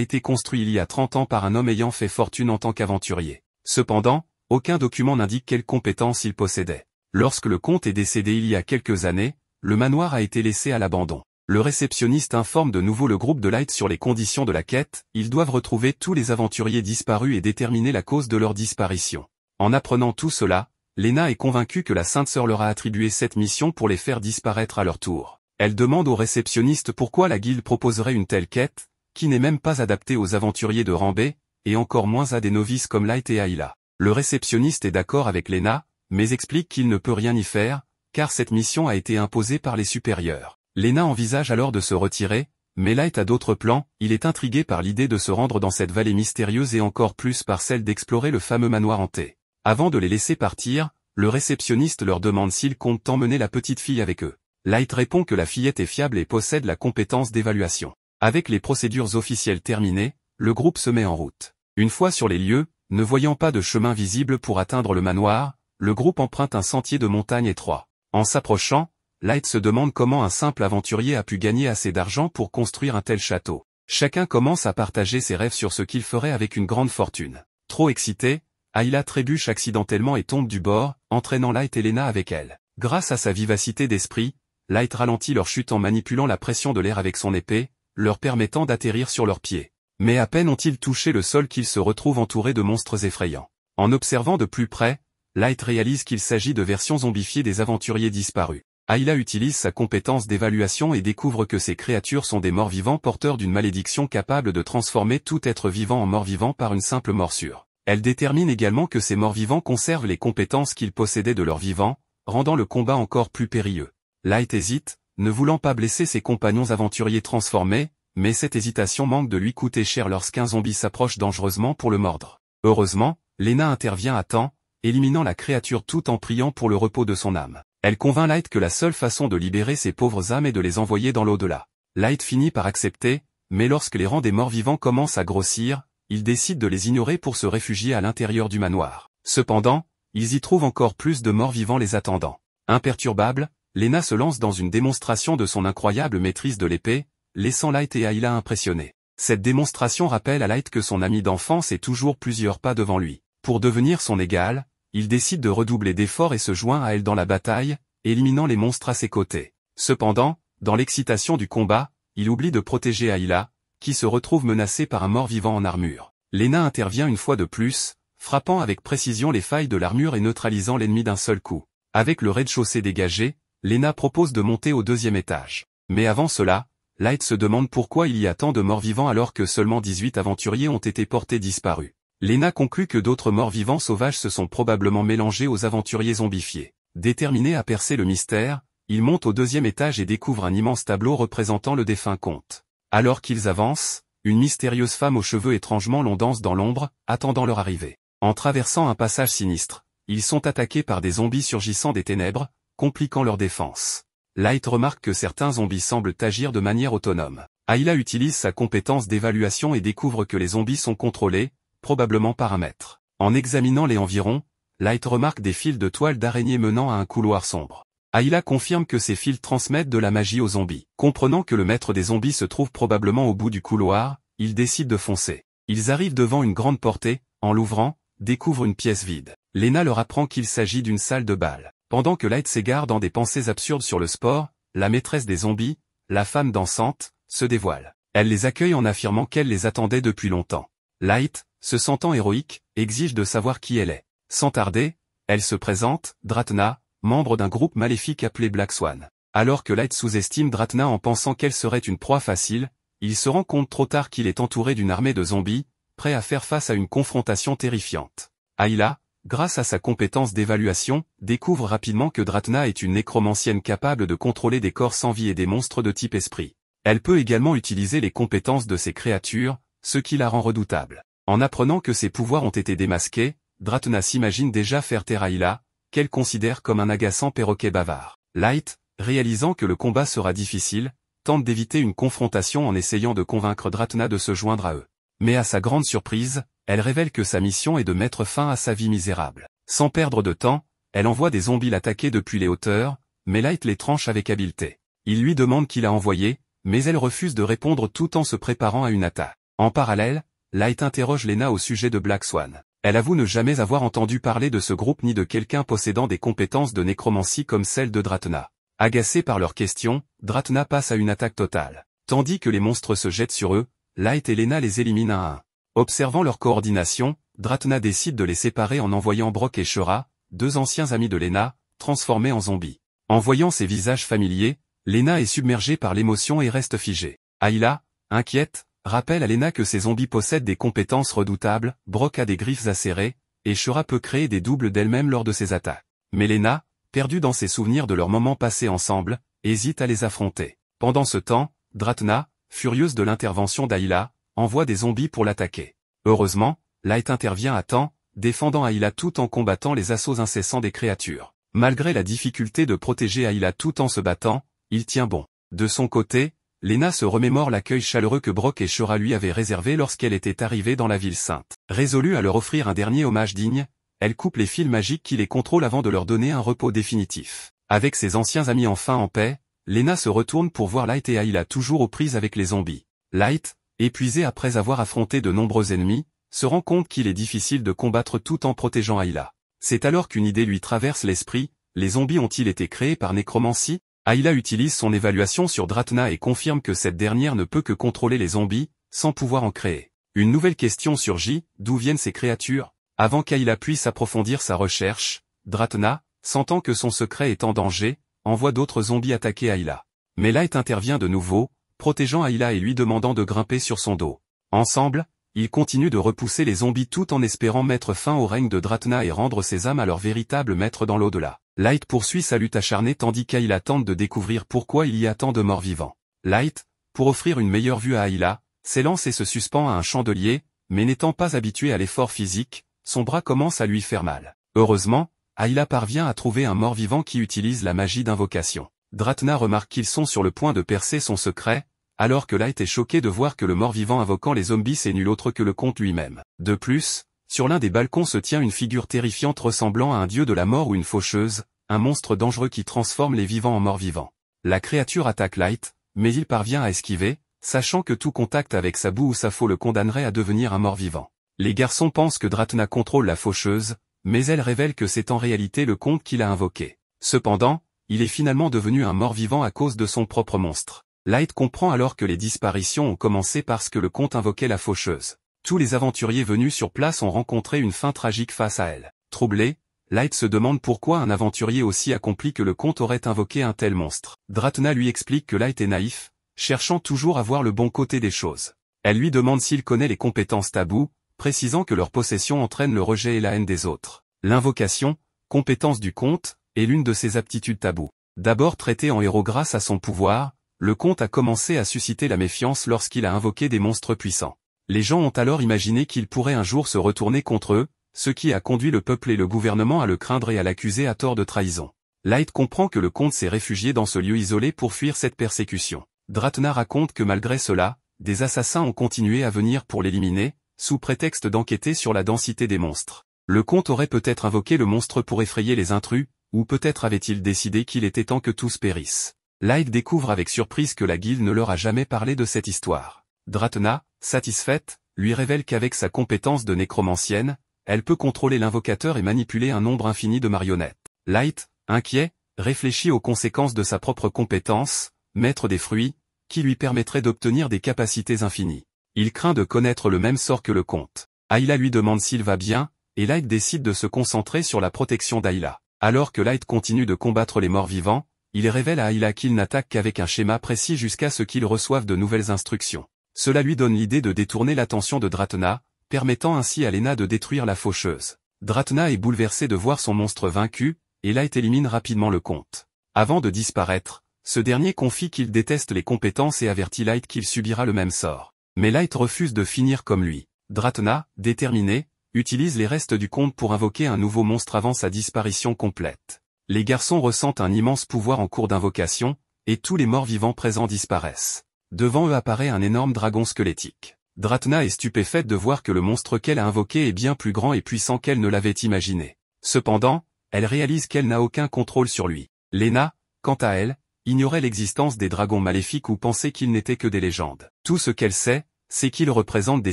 été construit il y a 30 ans par un homme ayant fait fortune en tant qu'aventurier. Cependant, aucun document n'indique quelles compétences il possédait. Lorsque le comte est décédé il y a quelques années, le manoir a été laissé à l'abandon. Le réceptionniste informe de nouveau le groupe de Light sur les conditions de la quête, ils doivent retrouver tous les aventuriers disparus et déterminer la cause de leur disparition. En apprenant tout cela, Lena est convaincue que la Sainte Sœur leur a attribué cette mission pour les faire disparaître à leur tour. Elle demande au réceptionniste pourquoi la guilde proposerait une telle quête, qui n'est même pas adaptée aux aventuriers de rang B, et encore moins à des novices comme Light et Ayla. Le réceptionniste est d'accord avec Lena, mais explique qu'il ne peut rien y faire, car cette mission a été imposée par les supérieurs. Lena envisage alors de se retirer, mais Light a d'autres plans, il est intrigué par l'idée de se rendre dans cette vallée mystérieuse et encore plus par celle d'explorer le fameux manoir hanté. Avant de les laisser partir, le réceptionniste leur demande s'ils comptent emmener la petite fille avec eux. Light répond que la fillette est fiable et possède la compétence d'évaluation. Avec les procédures officielles terminées, le groupe se met en route. Une fois sur les lieux, ne voyant pas de chemin visible pour atteindre le manoir, le groupe emprunte un sentier de montagne étroit. En s'approchant, Light se demande comment un simple aventurier a pu gagner assez d'argent pour construire un tel château. Chacun commence à partager ses rêves sur ce qu'il ferait avec une grande fortune. Trop excité, Ayla trébuche accidentellement et tombe du bord, entraînant Light et Lena avec elle. Grâce à sa vivacité d'esprit, Light ralentit leur chute en manipulant la pression de l'air avec son épée, leur permettant d'atterrir sur leurs pieds. Mais à peine ont-ils touché le sol qu'ils se retrouvent entourés de monstres effrayants. En observant de plus près, Light réalise qu'il s'agit de versions zombifiées des aventuriers disparus. Ayla utilise sa compétence d'évaluation et découvre que ces créatures sont des morts-vivants porteurs d'une malédiction capable de transformer tout être vivant en mort-vivant par une simple morsure. Elle détermine également que ces morts-vivants conservent les compétences qu'ils possédaient de leurs vivants, rendant le combat encore plus périlleux. Light hésite, ne voulant pas blesser ses compagnons aventuriers transformés, mais cette hésitation manque de lui coûter cher lorsqu'un zombie s'approche dangereusement pour le mordre. Heureusement, Lena intervient à temps, éliminant la créature tout en priant pour le repos de son âme. Elle convainc Light que la seule façon de libérer ces pauvres âmes est de les envoyer dans l'au-delà. Light finit par accepter, mais lorsque les rangs des morts-vivants commencent à grossir, il décide de les ignorer pour se réfugier à l'intérieur du manoir. Cependant, ils y trouvent encore plus de morts-vivants les attendant. Imperturbable, Lena se lance dans une démonstration de son incroyable maîtrise de l'épée, laissant Light et Ayla impressionnés. Cette démonstration rappelle à Light que son ami d'enfance est toujours plusieurs pas devant lui. Pour devenir son égal, il décide de redoubler d'efforts et se joint à elle dans la bataille, éliminant les monstres à ses côtés. Cependant, dans l'excitation du combat, il oublie de protéger Ayla, qui se retrouve menacée par un mort-vivant en armure. Lena intervient une fois de plus, frappant avec précision les failles de l'armure et neutralisant l'ennemi d'un seul coup. Avec le rez-de-chaussée dégagé, Lena propose de monter au deuxième étage. Mais avant cela, Light se demande pourquoi il y a tant de morts-vivants alors que seulement 18 aventuriers ont été portés disparus. Lena conclut que d'autres morts-vivants sauvages se sont probablement mélangés aux aventuriers zombifiés. Déterminé à percer le mystère, ils montent au deuxième étage et découvrent un immense tableau représentant le défunt comte. Alors qu'ils avancent, une mystérieuse femme aux cheveux étrangement longs danse dans l'ombre, attendant leur arrivée. En traversant un passage sinistre, ils sont attaqués par des zombies surgissant des ténèbres, compliquant leur défense. Light remarque que certains zombies semblent agir de manière autonome. Ayla utilise sa compétence d'évaluation et découvre que les zombies sont contrôlés, probablement par un maître. En examinant les environs, Light remarque des fils de toile d'araignée menant à un couloir sombre. Ayla confirme que ces fils transmettent de la magie aux zombies. Comprenant que le maître des zombies se trouve probablement au bout du couloir, ils décident de foncer. Ils arrivent devant une grande portée, en l'ouvrant, découvrent une pièce vide. Lena leur apprend qu'il s'agit d'une salle de bal. Pendant que Light s'égare dans des pensées absurdes sur le sport, la maîtresse des zombies, la femme dansante, se dévoile. Elle les accueille en affirmant qu'elle les attendait depuis longtemps. Light, se sentant héroïque, exige de savoir qui elle est. Sans tarder, elle se présente, Dratna, membre d'un groupe maléfique appelé Black Swan. Alors que Light sous-estime Dratna en pensant qu'elle serait une proie facile, il se rend compte trop tard qu'il est entouré d'une armée de zombies, prêts à faire face à une confrontation terrifiante. Ayla, grâce à sa compétence d'évaluation, découvre rapidement que Dratna est une nécromancienne capable de contrôler des corps sans vie et des monstres de type esprit. Elle peut également utiliser les compétences de ces créatures, ce qui la rend redoutable. En apprenant que ses pouvoirs ont été démasqués, Dratna s'imagine déjà faire taire Ayla, qu'elle considère comme un agaçant perroquet bavard. Light, réalisant que le combat sera difficile, tente d'éviter une confrontation en essayant de convaincre Dratna de se joindre à eux. Mais à sa grande surprise, elle révèle que sa mission est de mettre fin à sa vie misérable. Sans perdre de temps, Elle envoie des zombies l'attaquer depuis les hauteurs, mais Light les tranche avec habileté. Il lui demande qui l'a envoyé, mais elle refuse de répondre tout en se préparant à une attaque. En parallèle, Light interroge Lena au sujet de Black Swan. Elle avoue ne jamais avoir entendu parler de ce groupe ni de quelqu'un possédant des compétences de nécromancie comme celles de Dratna. Agacée par leurs questions, Dratna passe à une attaque totale. Tandis que les monstres se jettent sur eux, Light et Lena les éliminent un à un. Observant leur coordination, Dratna décide de les séparer en envoyant Brock et Shura, deux anciens amis de Lena, transformés en zombies. En voyant ces visages familiers, Lena est submergée par l'émotion et reste figée. Ayla, inquiète, rappelle à Lena que ces zombies possèdent des compétences redoutables, Brock a des griffes acérées, et Shura peut créer des doubles d'elle-même lors de ses attaques. Mais Lena, perdue dans ses souvenirs de leurs moments passés ensemble, hésite à les affronter. Pendant ce temps, Dratna, furieuse de l'intervention d'Ayla, envoie des zombies pour l'attaquer. Heureusement, Light intervient à temps, défendant Ayla tout en combattant les assauts incessants des créatures. Malgré la difficulté de protéger Ayla tout en se battant, il tient bon. De son côté, Lena se remémore l'accueil chaleureux que Brock et Shura lui avaient réservé lorsqu'elle était arrivée dans la ville sainte. Résolue à leur offrir un dernier hommage digne, elle coupe les fils magiques qui les contrôlent avant de leur donner un repos définitif. Avec ses anciens amis enfin en paix, Lena se retourne pour voir Light et Ayla toujours aux prises avec les zombies. Light, épuisé après avoir affronté de nombreux ennemis, se rend compte qu'il est difficile de combattre tout en protégeant Ayla. C'est alors qu'une idée lui traverse l'esprit, les zombies ont-ils été créés par nécromancie? Ayla utilise son évaluation sur Dratna et confirme que cette dernière ne peut que contrôler les zombies, sans pouvoir en créer. Une nouvelle question surgit, d'où viennent ces créatures? Avant qu'Ayla puisse approfondir sa recherche, Dratna, sentant que son secret est en danger, envoie d'autres zombies attaquer Ayla. Mais Light intervient de nouveau, protégeant Ayla et lui demandant de grimper sur son dos. Ensemble, ils continuent de repousser les zombies tout en espérant mettre fin au règne de Dratna et rendre ses âmes à leur véritable maître dans l'au-delà. Light poursuit sa lutte acharnée tandis qu'Ayla tente de découvrir pourquoi il y a tant de morts vivants. Light, pour offrir une meilleure vue à Ayla, s'élance et se suspend à un chandelier, mais n'étant pas habitué à l'effort physique, son bras commence à lui faire mal. Heureusement, Ayla parvient à trouver un mort-vivant qui utilise la magie d'invocation. Dratna remarque qu'ils sont sur le point de percer son secret, alors que Light est choqué de voir que le mort-vivant invoquant les zombies c'est nul autre que le comte lui-même. De plus, sur l'un des balcons se tient une figure terrifiante ressemblant à un dieu de la mort ou une faucheuse, un monstre dangereux qui transforme les vivants en morts-vivants. La créature attaque Light, mais il parvient à esquiver, sachant que tout contact avec sa boue ou sa faux le condamnerait à devenir un mort-vivant. Les garçons pensent que Dratna contrôle la faucheuse, mais elle révèle que c'est en réalité le comte qui l'a invoqué. Cependant, il est finalement devenu un mort-vivant à cause de son propre monstre. Light comprend alors que les disparitions ont commencé parce que le comte invoquait la faucheuse. Tous les aventuriers venus sur place ont rencontré une fin tragique face à elle. Troublé, Light se demande pourquoi un aventurier aussi accompli que le comte aurait invoqué un tel monstre. Dratna lui explique que Light est naïf, cherchant toujours à voir le bon côté des choses. Elle lui demande s'il connaît les compétences tabous, précisant que leur possession entraîne le rejet et la haine des autres. L'invocation, compétence du comte, est l'une de ses aptitudes tabous. D'abord traité en héros grâce à son pouvoir, le comte a commencé à susciter la méfiance lorsqu'il a invoqué des monstres puissants. Les gens ont alors imaginé qu'il pourrait un jour se retourner contre eux, ce qui a conduit le peuple et le gouvernement à le craindre et à l'accuser à tort de trahison. Light comprend que le comte s'est réfugié dans ce lieu isolé pour fuir cette persécution. Dratna raconte que malgré cela, des assassins ont continué à venir pour l'éliminer, sous prétexte d'enquêter sur la densité des monstres. Le comte aurait peut-être invoqué le monstre pour effrayer les intrus, ou peut-être avait-il décidé qu'il était temps que tous périssent. Light découvre avec surprise que la guilde ne leur a jamais parlé de cette histoire. Dratna, satisfaite, lui révèle qu'avec sa compétence de nécromancienne, elle peut contrôler l'invocateur et manipuler un nombre infini de marionnettes. Light, inquiet, réfléchit aux conséquences de sa propre compétence, maître des fruits, qui lui permettrait d'obtenir des capacités infinies. Il craint de connaître le même sort que le comte. Ayla lui demande s'il va bien, et Light décide de se concentrer sur la protection d'Ayla. Alors que Light continue de combattre les morts vivants, il révèle à Ayla qu'il n'attaque qu'avec un schéma précis jusqu'à ce qu'il reçoive de nouvelles instructions. Cela lui donne l'idée de détourner l'attention de Dratna, permettant ainsi à Lena de détruire la faucheuse. Dratna est bouleversée de voir son monstre vaincu, et Light élimine rapidement le comte. Avant de disparaître, ce dernier confie qu'il déteste les compétences et avertit Light qu'il subira le même sort. Mais Light refuse de finir comme lui. Dratna, déterminé, utilise les restes du comte pour invoquer un nouveau monstre avant sa disparition complète. Les garçons ressentent un immense pouvoir en cours d'invocation, et tous les morts vivants présents disparaissent. Devant eux apparaît un énorme dragon squelettique. Dratna est stupéfaite de voir que le monstre qu'elle a invoqué est bien plus grand et puissant qu'elle ne l'avait imaginé. Cependant, elle réalise qu'elle n'a aucun contrôle sur lui. Lena, quant à elle, ignorait l'existence des dragons maléfiques ou pensait qu'ils n'étaient que des légendes. Tout ce qu'elle sait, c'est qu'ils représentent des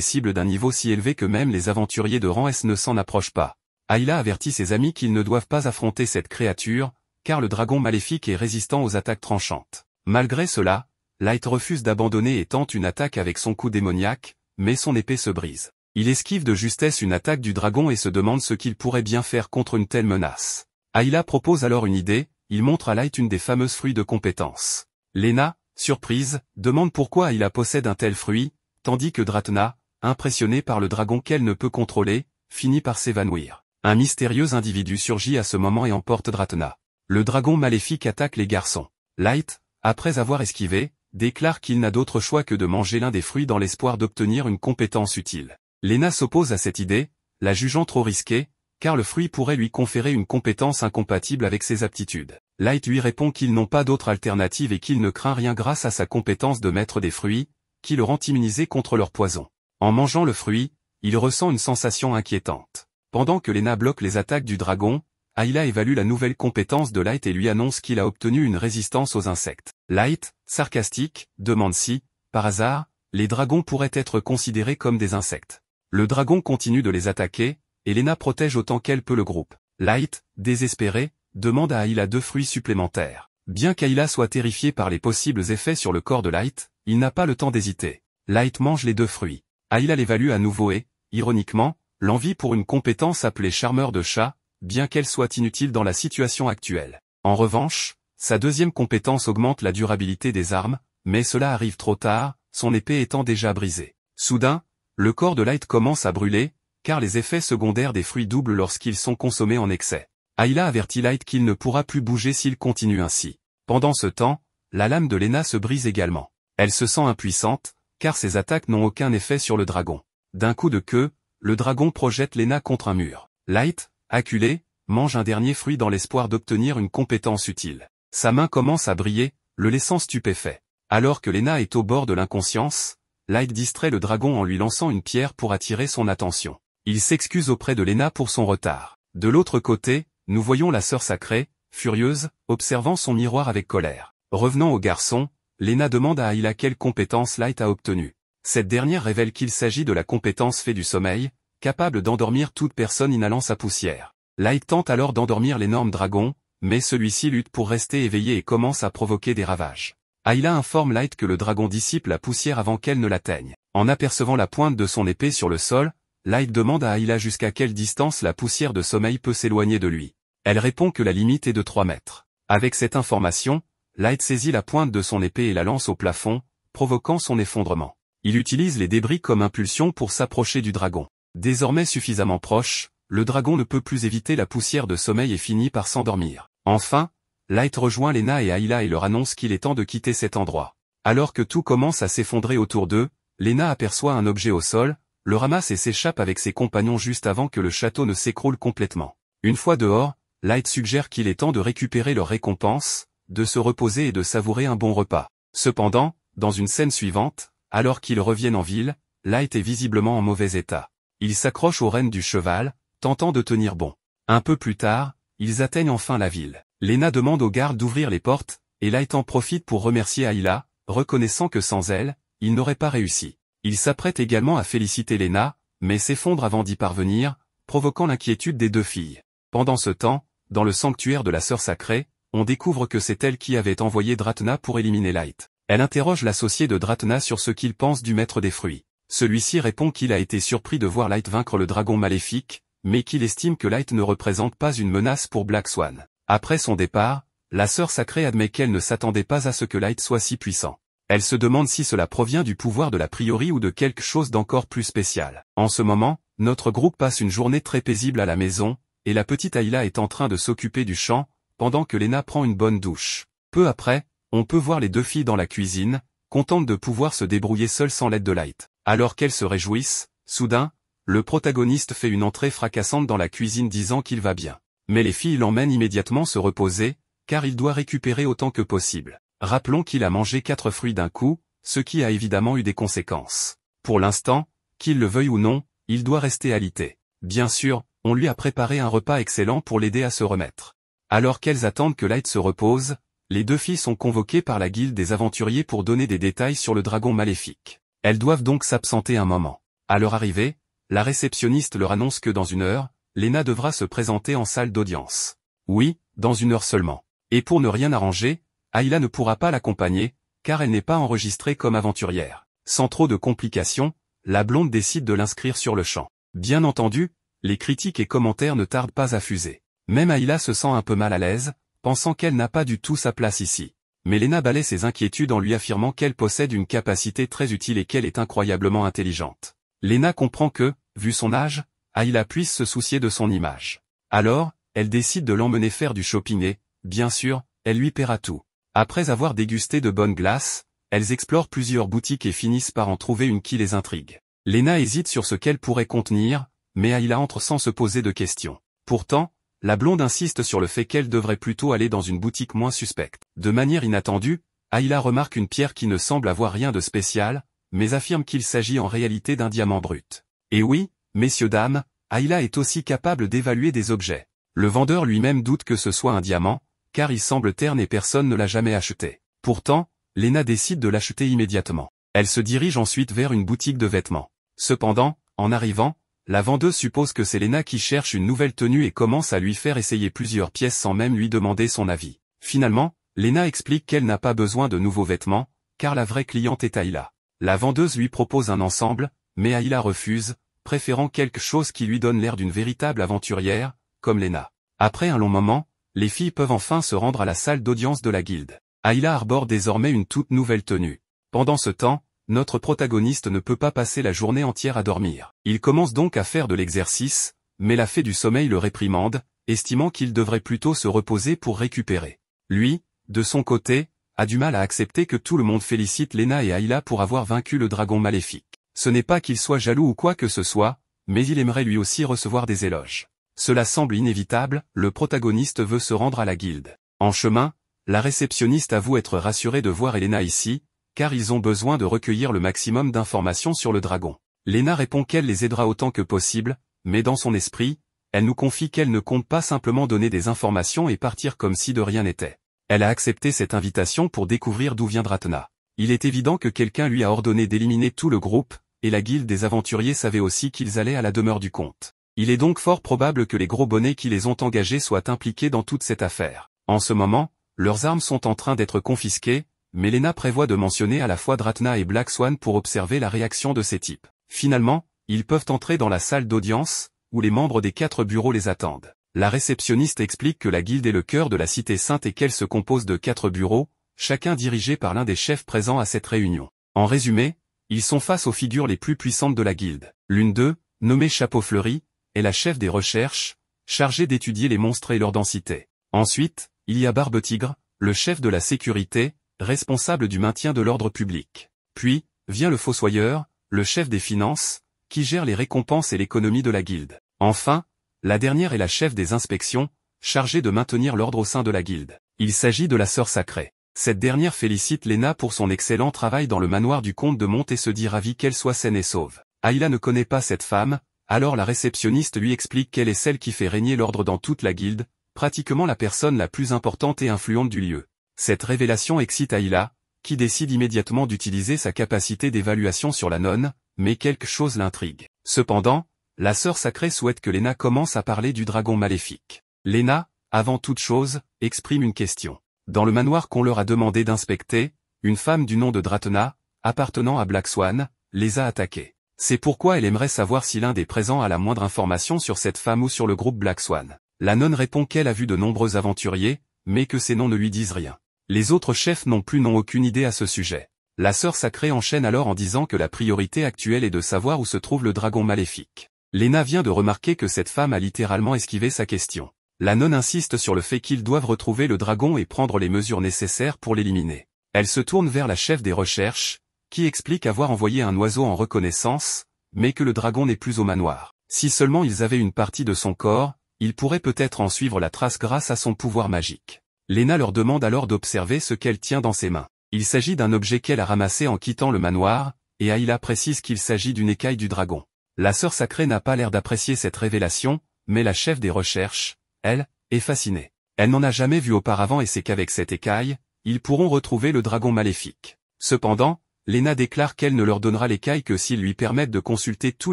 cibles d'un niveau si élevé que même les aventuriers de rang S ne s'en approchent pas. Ayla avertit ses amis qu'ils ne doivent pas affronter cette créature, car le dragon maléfique est résistant aux attaques tranchantes. Malgré cela, Light refuse d'abandonner et tente une attaque avec son coup démoniaque, mais son épée se brise. Il esquive de justesse une attaque du dragon et se demande ce qu'il pourrait bien faire contre une telle menace. Ayla propose alors une idée, il montre à Light une des fameuses fruits de compétence. Lena, surprise, demande pourquoi Ayla possède un tel fruit, tandis que Dratna, impressionnée par le dragon qu'elle ne peut contrôler, finit par s'évanouir. Un mystérieux individu surgit à ce moment et emporte Dratna. Le dragon maléfique attaque les garçons. Light, après avoir esquivé, déclare qu'il n'a d'autre choix que de manger l'un des fruits dans l'espoir d'obtenir une compétence utile. Lena s'oppose à cette idée, la jugeant trop risquée, car le fruit pourrait lui conférer une compétence incompatible avec ses aptitudes. Light lui répond qu'ils n'ont pas d'autre alternative et qu'il ne craint rien grâce à sa compétence de maître des fruits, qui le rend immunisé contre leur poison. En mangeant le fruit, il ressent une sensation inquiétante. Pendant que Lena bloque les attaques du dragon, Ayla évalue la nouvelle compétence de Light et lui annonce qu'il a obtenu une résistance aux insectes. Light, sarcastique, demande si, par hasard, les dragons pourraient être considérés comme des insectes. Le dragon continue de les attaquer, et Lena protège autant qu'elle peut le groupe. Light, désespéré, demande à Ayla 2 fruits supplémentaires. Bien qu'Ayla soit terrifiée par les possibles effets sur le corps de Light, il n'a pas le temps d'hésiter. Light mange les 2 fruits. Ayla l'évalue à nouveau et, ironiquement, l'envie pour une compétence appelée charmeur de chat, bien qu'elle soit inutile dans la situation actuelle. En revanche, sa deuxième compétence augmente la durabilité des armes, mais cela arrive trop tard, son épée étant déjà brisée. Soudain, le corps de Light commence à brûler, car les effets secondaires des fruits doublent lorsqu'ils sont consommés en excès. Ayla avertit Light qu'il ne pourra plus bouger s'il continue ainsi. Pendant ce temps, la lame de Lena se brise également. Elle se sent impuissante, car ses attaques n'ont aucun effet sur le dragon. D'un coup de queue, le dragon projette Lena contre un mur. Light, acculé, mange un dernier fruit dans l'espoir d'obtenir une compétence utile. Sa main commence à briller, le laissant stupéfait. Alors que Lena est au bord de l'inconscience, Light distrait le dragon en lui lançant une pierre pour attirer son attention. Il s'excuse auprès de Lena pour son retard. De l'autre côté, nous voyons la sœur sacrée, furieuse, observant son miroir avec colère. Revenant au garçon, Lena demande à Ayla quelle compétence Light a obtenue. Cette dernière révèle qu'il s'agit de la compétence fée du sommeil, capable d'endormir toute personne inhalant sa poussière. Light tente alors d'endormir l'énorme dragon, mais celui-ci lutte pour rester éveillé et commence à provoquer des ravages. Ayla informe Light que le dragon dissipe la poussière avant qu'elle ne l'atteigne. En apercevant la pointe de son épée sur le sol, Light demande à Ayla jusqu'à quelle distance la poussière de sommeil peut s'éloigner de lui. Elle répond que la limite est de 3 mètres. Avec cette information, Light saisit la pointe de son épée et la lance au plafond, provoquant son effondrement. Il utilise les débris comme impulsion pour s'approcher du dragon. Désormais suffisamment proche, le dragon ne peut plus éviter la poussière de sommeil et finit par s'endormir. Enfin, Light rejoint Lena et Ayla et leur annonce qu'il est temps de quitter cet endroit. Alors que tout commence à s'effondrer autour d'eux, Lena aperçoit un objet au sol, le ramasse et s'échappe avec ses compagnons juste avant que le château ne s'écroule complètement. Une fois dehors, Light suggère qu'il est temps de récupérer leur récompense, de se reposer et de savourer un bon repas. Cependant, dans une scène suivante, alors qu'ils reviennent en ville, Light est visiblement en mauvais état. Il s'accroche aux rênes du cheval, tentant de tenir bon. Un peu plus tard, ils atteignent enfin la ville. Lena demande aux gardes d'ouvrir les portes, et Light en profite pour remercier Ayla, reconnaissant que sans elle, il n'aurait pas réussi. Il s'apprête également à féliciter Lena, mais s'effondre avant d'y parvenir, provoquant l'inquiétude des 2 filles. Pendant ce temps, dans le sanctuaire de la sœur sacrée, on découvre que c'est elle qui avait envoyé Dratna pour éliminer Light. Elle interroge l'associé de Dratna sur ce qu'il pense du maître des fruits. Celui-ci répond qu'il a été surpris de voir Light vaincre le dragon maléfique, mais qu'il estime que Light ne représente pas une menace pour Black Swan. Après son départ, la sœur sacrée admet qu'elle ne s'attendait pas à ce que Light soit si puissant. Elle se demande si cela provient du pouvoir de la prieuré ou de quelque chose d'encore plus spécial. En ce moment, notre groupe passe une journée très paisible à la maison, et la petite Ayla est en train de s'occuper du champ, pendant que Lena prend une bonne douche. Peu après, on peut voir les 2 filles dans la cuisine, contentes de pouvoir se débrouiller seules sans l'aide de Light. Alors qu'elles se réjouissent, soudain, le protagoniste fait une entrée fracassante dans la cuisine disant qu'il va bien. Mais les filles l'emmènent immédiatement se reposer, car il doit récupérer autant que possible. Rappelons qu'il a mangé 4 fruits d'un coup, ce qui a évidemment eu des conséquences. Pour l'instant, qu'il le veuille ou non, il doit rester alité. Bien sûr, on lui a préparé un repas excellent pour l'aider à se remettre. Alors qu'elles attendent que Light se repose, les deux filles sont convoquées par la guilde des aventuriers pour donner des détails sur le dragon maléfique. Elles doivent donc s'absenter un moment. À leur arrivée, la réceptionniste leur annonce que dans 1 heure, Lena devra se présenter en salle d'audience. Oui, dans 1 heure seulement. Et pour ne rien arranger, Ayla ne pourra pas l'accompagner, car elle n'est pas enregistrée comme aventurière. Sans trop de complications, la blonde décide de l'inscrire sur le champ. Bien entendu, les critiques et commentaires ne tardent pas à fuser. Même Ayla se sent un peu mal à l'aise, pensant qu'elle n'a pas du tout sa place ici. Mais Lena balaie ses inquiétudes en lui affirmant qu'elle possède une capacité très utile et qu'elle est incroyablement intelligente. Lena comprend que, vu son âge, Ayla puisse se soucier de son image. Alors, elle décide de l'emmener faire du shopping et, bien sûr, elle lui paiera tout. Après avoir dégusté de bonnes glaces, elles explorent plusieurs boutiques et finissent par en trouver une qui les intrigue. Lena hésite sur ce qu'elle pourrait contenir, mais Ayla entre sans se poser de questions. Pourtant, la blonde insiste sur le fait qu'elle devrait plutôt aller dans une boutique moins suspecte. De manière inattendue, Ayla remarque une pierre qui ne semble avoir rien de spécial, mais affirme qu'il s'agit en réalité d'un diamant brut. Et oui, messieurs dames, Ayla est aussi capable d'évaluer des objets. Le vendeur lui-même doute que ce soit un diamant, car il semble terne et personne ne l'a jamais acheté. Pourtant, Lena décide de l'acheter immédiatement. Elle se dirige ensuite vers une boutique de vêtements. Cependant, en arrivant, la vendeuse suppose que c'est Lena qui cherche une nouvelle tenue et commence à lui faire essayer plusieurs pièces sans même lui demander son avis. Finalement, Lena explique qu'elle n'a pas besoin de nouveaux vêtements, car la vraie cliente est Ayla. La vendeuse lui propose un ensemble, mais Ayla refuse, préférant quelque chose qui lui donne l'air d'une véritable aventurière, comme Lena. Après un long moment, les filles peuvent enfin se rendre à la salle d'audience de la guilde. Ayla arbore désormais une toute nouvelle tenue. Pendant ce temps, notre protagoniste ne peut pas passer la journée entière à dormir. Il commence donc à faire de l'exercice, mais la fée du sommeil le réprimande, estimant qu'il devrait plutôt se reposer pour récupérer. Lui, de son côté, a du mal à accepter que tout le monde félicite Lena et Ayla pour avoir vaincu le dragon maléfique. Ce n'est pas qu'il soit jaloux ou quoi que ce soit, mais il aimerait lui aussi recevoir des éloges. Cela semble inévitable, le protagoniste veut se rendre à la guilde. En chemin, la réceptionniste avoue être rassurée de voir Lena ici, car ils ont besoin de recueillir le maximum d'informations sur le dragon. Lena répond qu'elle les aidera autant que possible, mais dans son esprit, elle nous confie qu'elle ne compte pas simplement donner des informations et partir comme si de rien n'était. Elle a accepté cette invitation pour découvrir d'où vient Dratna. Il est évident que quelqu'un lui a ordonné d'éliminer tout le groupe, et la guilde des aventuriers savait aussi qu'ils allaient à la demeure du comte. Il est donc fort probable que les gros bonnets qui les ont engagés soient impliqués dans toute cette affaire. En ce moment, leurs armes sont en train d'être confisquées, mais Lena prévoit de mentionner à la fois Dratna et Black Swan pour observer la réaction de ces types. Finalement, ils peuvent entrer dans la salle d'audience, où les membres des 4 bureaux les attendent. La réceptionniste explique que la guilde est le cœur de la cité sainte et qu'elle se compose de 4 bureaux, chacun dirigé par l'un des chefs présents à cette réunion. En résumé, ils sont face aux figures les plus puissantes de la guilde. L'une d'eux, nommée Chapeau Fleuri, est la chef des recherches, chargée d'étudier les monstres et leur densité. Ensuite, il y a Barbe Tigre, le chef de la sécurité, responsable du maintien de l'ordre public. Puis, vient le Fossoyeur, le chef des finances, qui gère les récompenses et l'économie de la guilde. Enfin, la dernière est la chef des inspections, chargée de maintenir l'ordre au sein de la guilde. Il s'agit de la sœur sacrée. Cette dernière félicite Lena pour son excellent travail dans le manoir du comte de Monte et se dit ravie qu'elle soit saine et sauve. Ayla ne connaît pas cette femme, alors la réceptionniste lui explique qu'elle est celle qui fait régner l'ordre dans toute la guilde, pratiquement la personne la plus importante et influente du lieu. Cette révélation excite Ayla, qui décide immédiatement d'utiliser sa capacité d'évaluation sur la nonne, mais quelque chose l'intrigue. Cependant, la sœur sacrée souhaite que Lena commence à parler du dragon maléfique. Lena, avant toute chose, exprime une question. Dans le manoir qu'on leur a demandé d'inspecter, une femme du nom de Dratna, appartenant à Black Swan, les a attaqués. C'est pourquoi elle aimerait savoir si l'un des présents a la moindre information sur cette femme ou sur le groupe Black Swan. La nonne répond qu'elle a vu de nombreux aventuriers, mais que ces noms ne lui disent rien. Les autres chefs non plus n'ont aucune idée à ce sujet. La sœur sacrée enchaîne alors en disant que la priorité actuelle est de savoir où se trouve le dragon maléfique. Lena vient de remarquer que cette femme a littéralement esquivé sa question. La nonne insiste sur le fait qu'ils doivent retrouver le dragon et prendre les mesures nécessaires pour l'éliminer. Elle se tourne vers la chef des recherches, qui explique avoir envoyé un oiseau en reconnaissance, mais que le dragon n'est plus au manoir. Si seulement ils avaient une partie de son corps, ils pourraient peut-être en suivre la trace grâce à son pouvoir magique. Lena leur demande alors d'observer ce qu'elle tient dans ses mains. Il s'agit d'un objet qu'elle a ramassé en quittant le manoir, et Ayla précise qu'il s'agit d'une écaille du dragon. La sœur sacrée n'a pas l'air d'apprécier cette révélation, mais la chef des recherches, elle, est fascinée. Elle n'en a jamais vu auparavant et sait qu'avec cette écaille, ils pourront retrouver le dragon maléfique. Cependant, Lena déclare qu'elle ne leur donnera l'écaille que s'ils lui permettent de consulter tous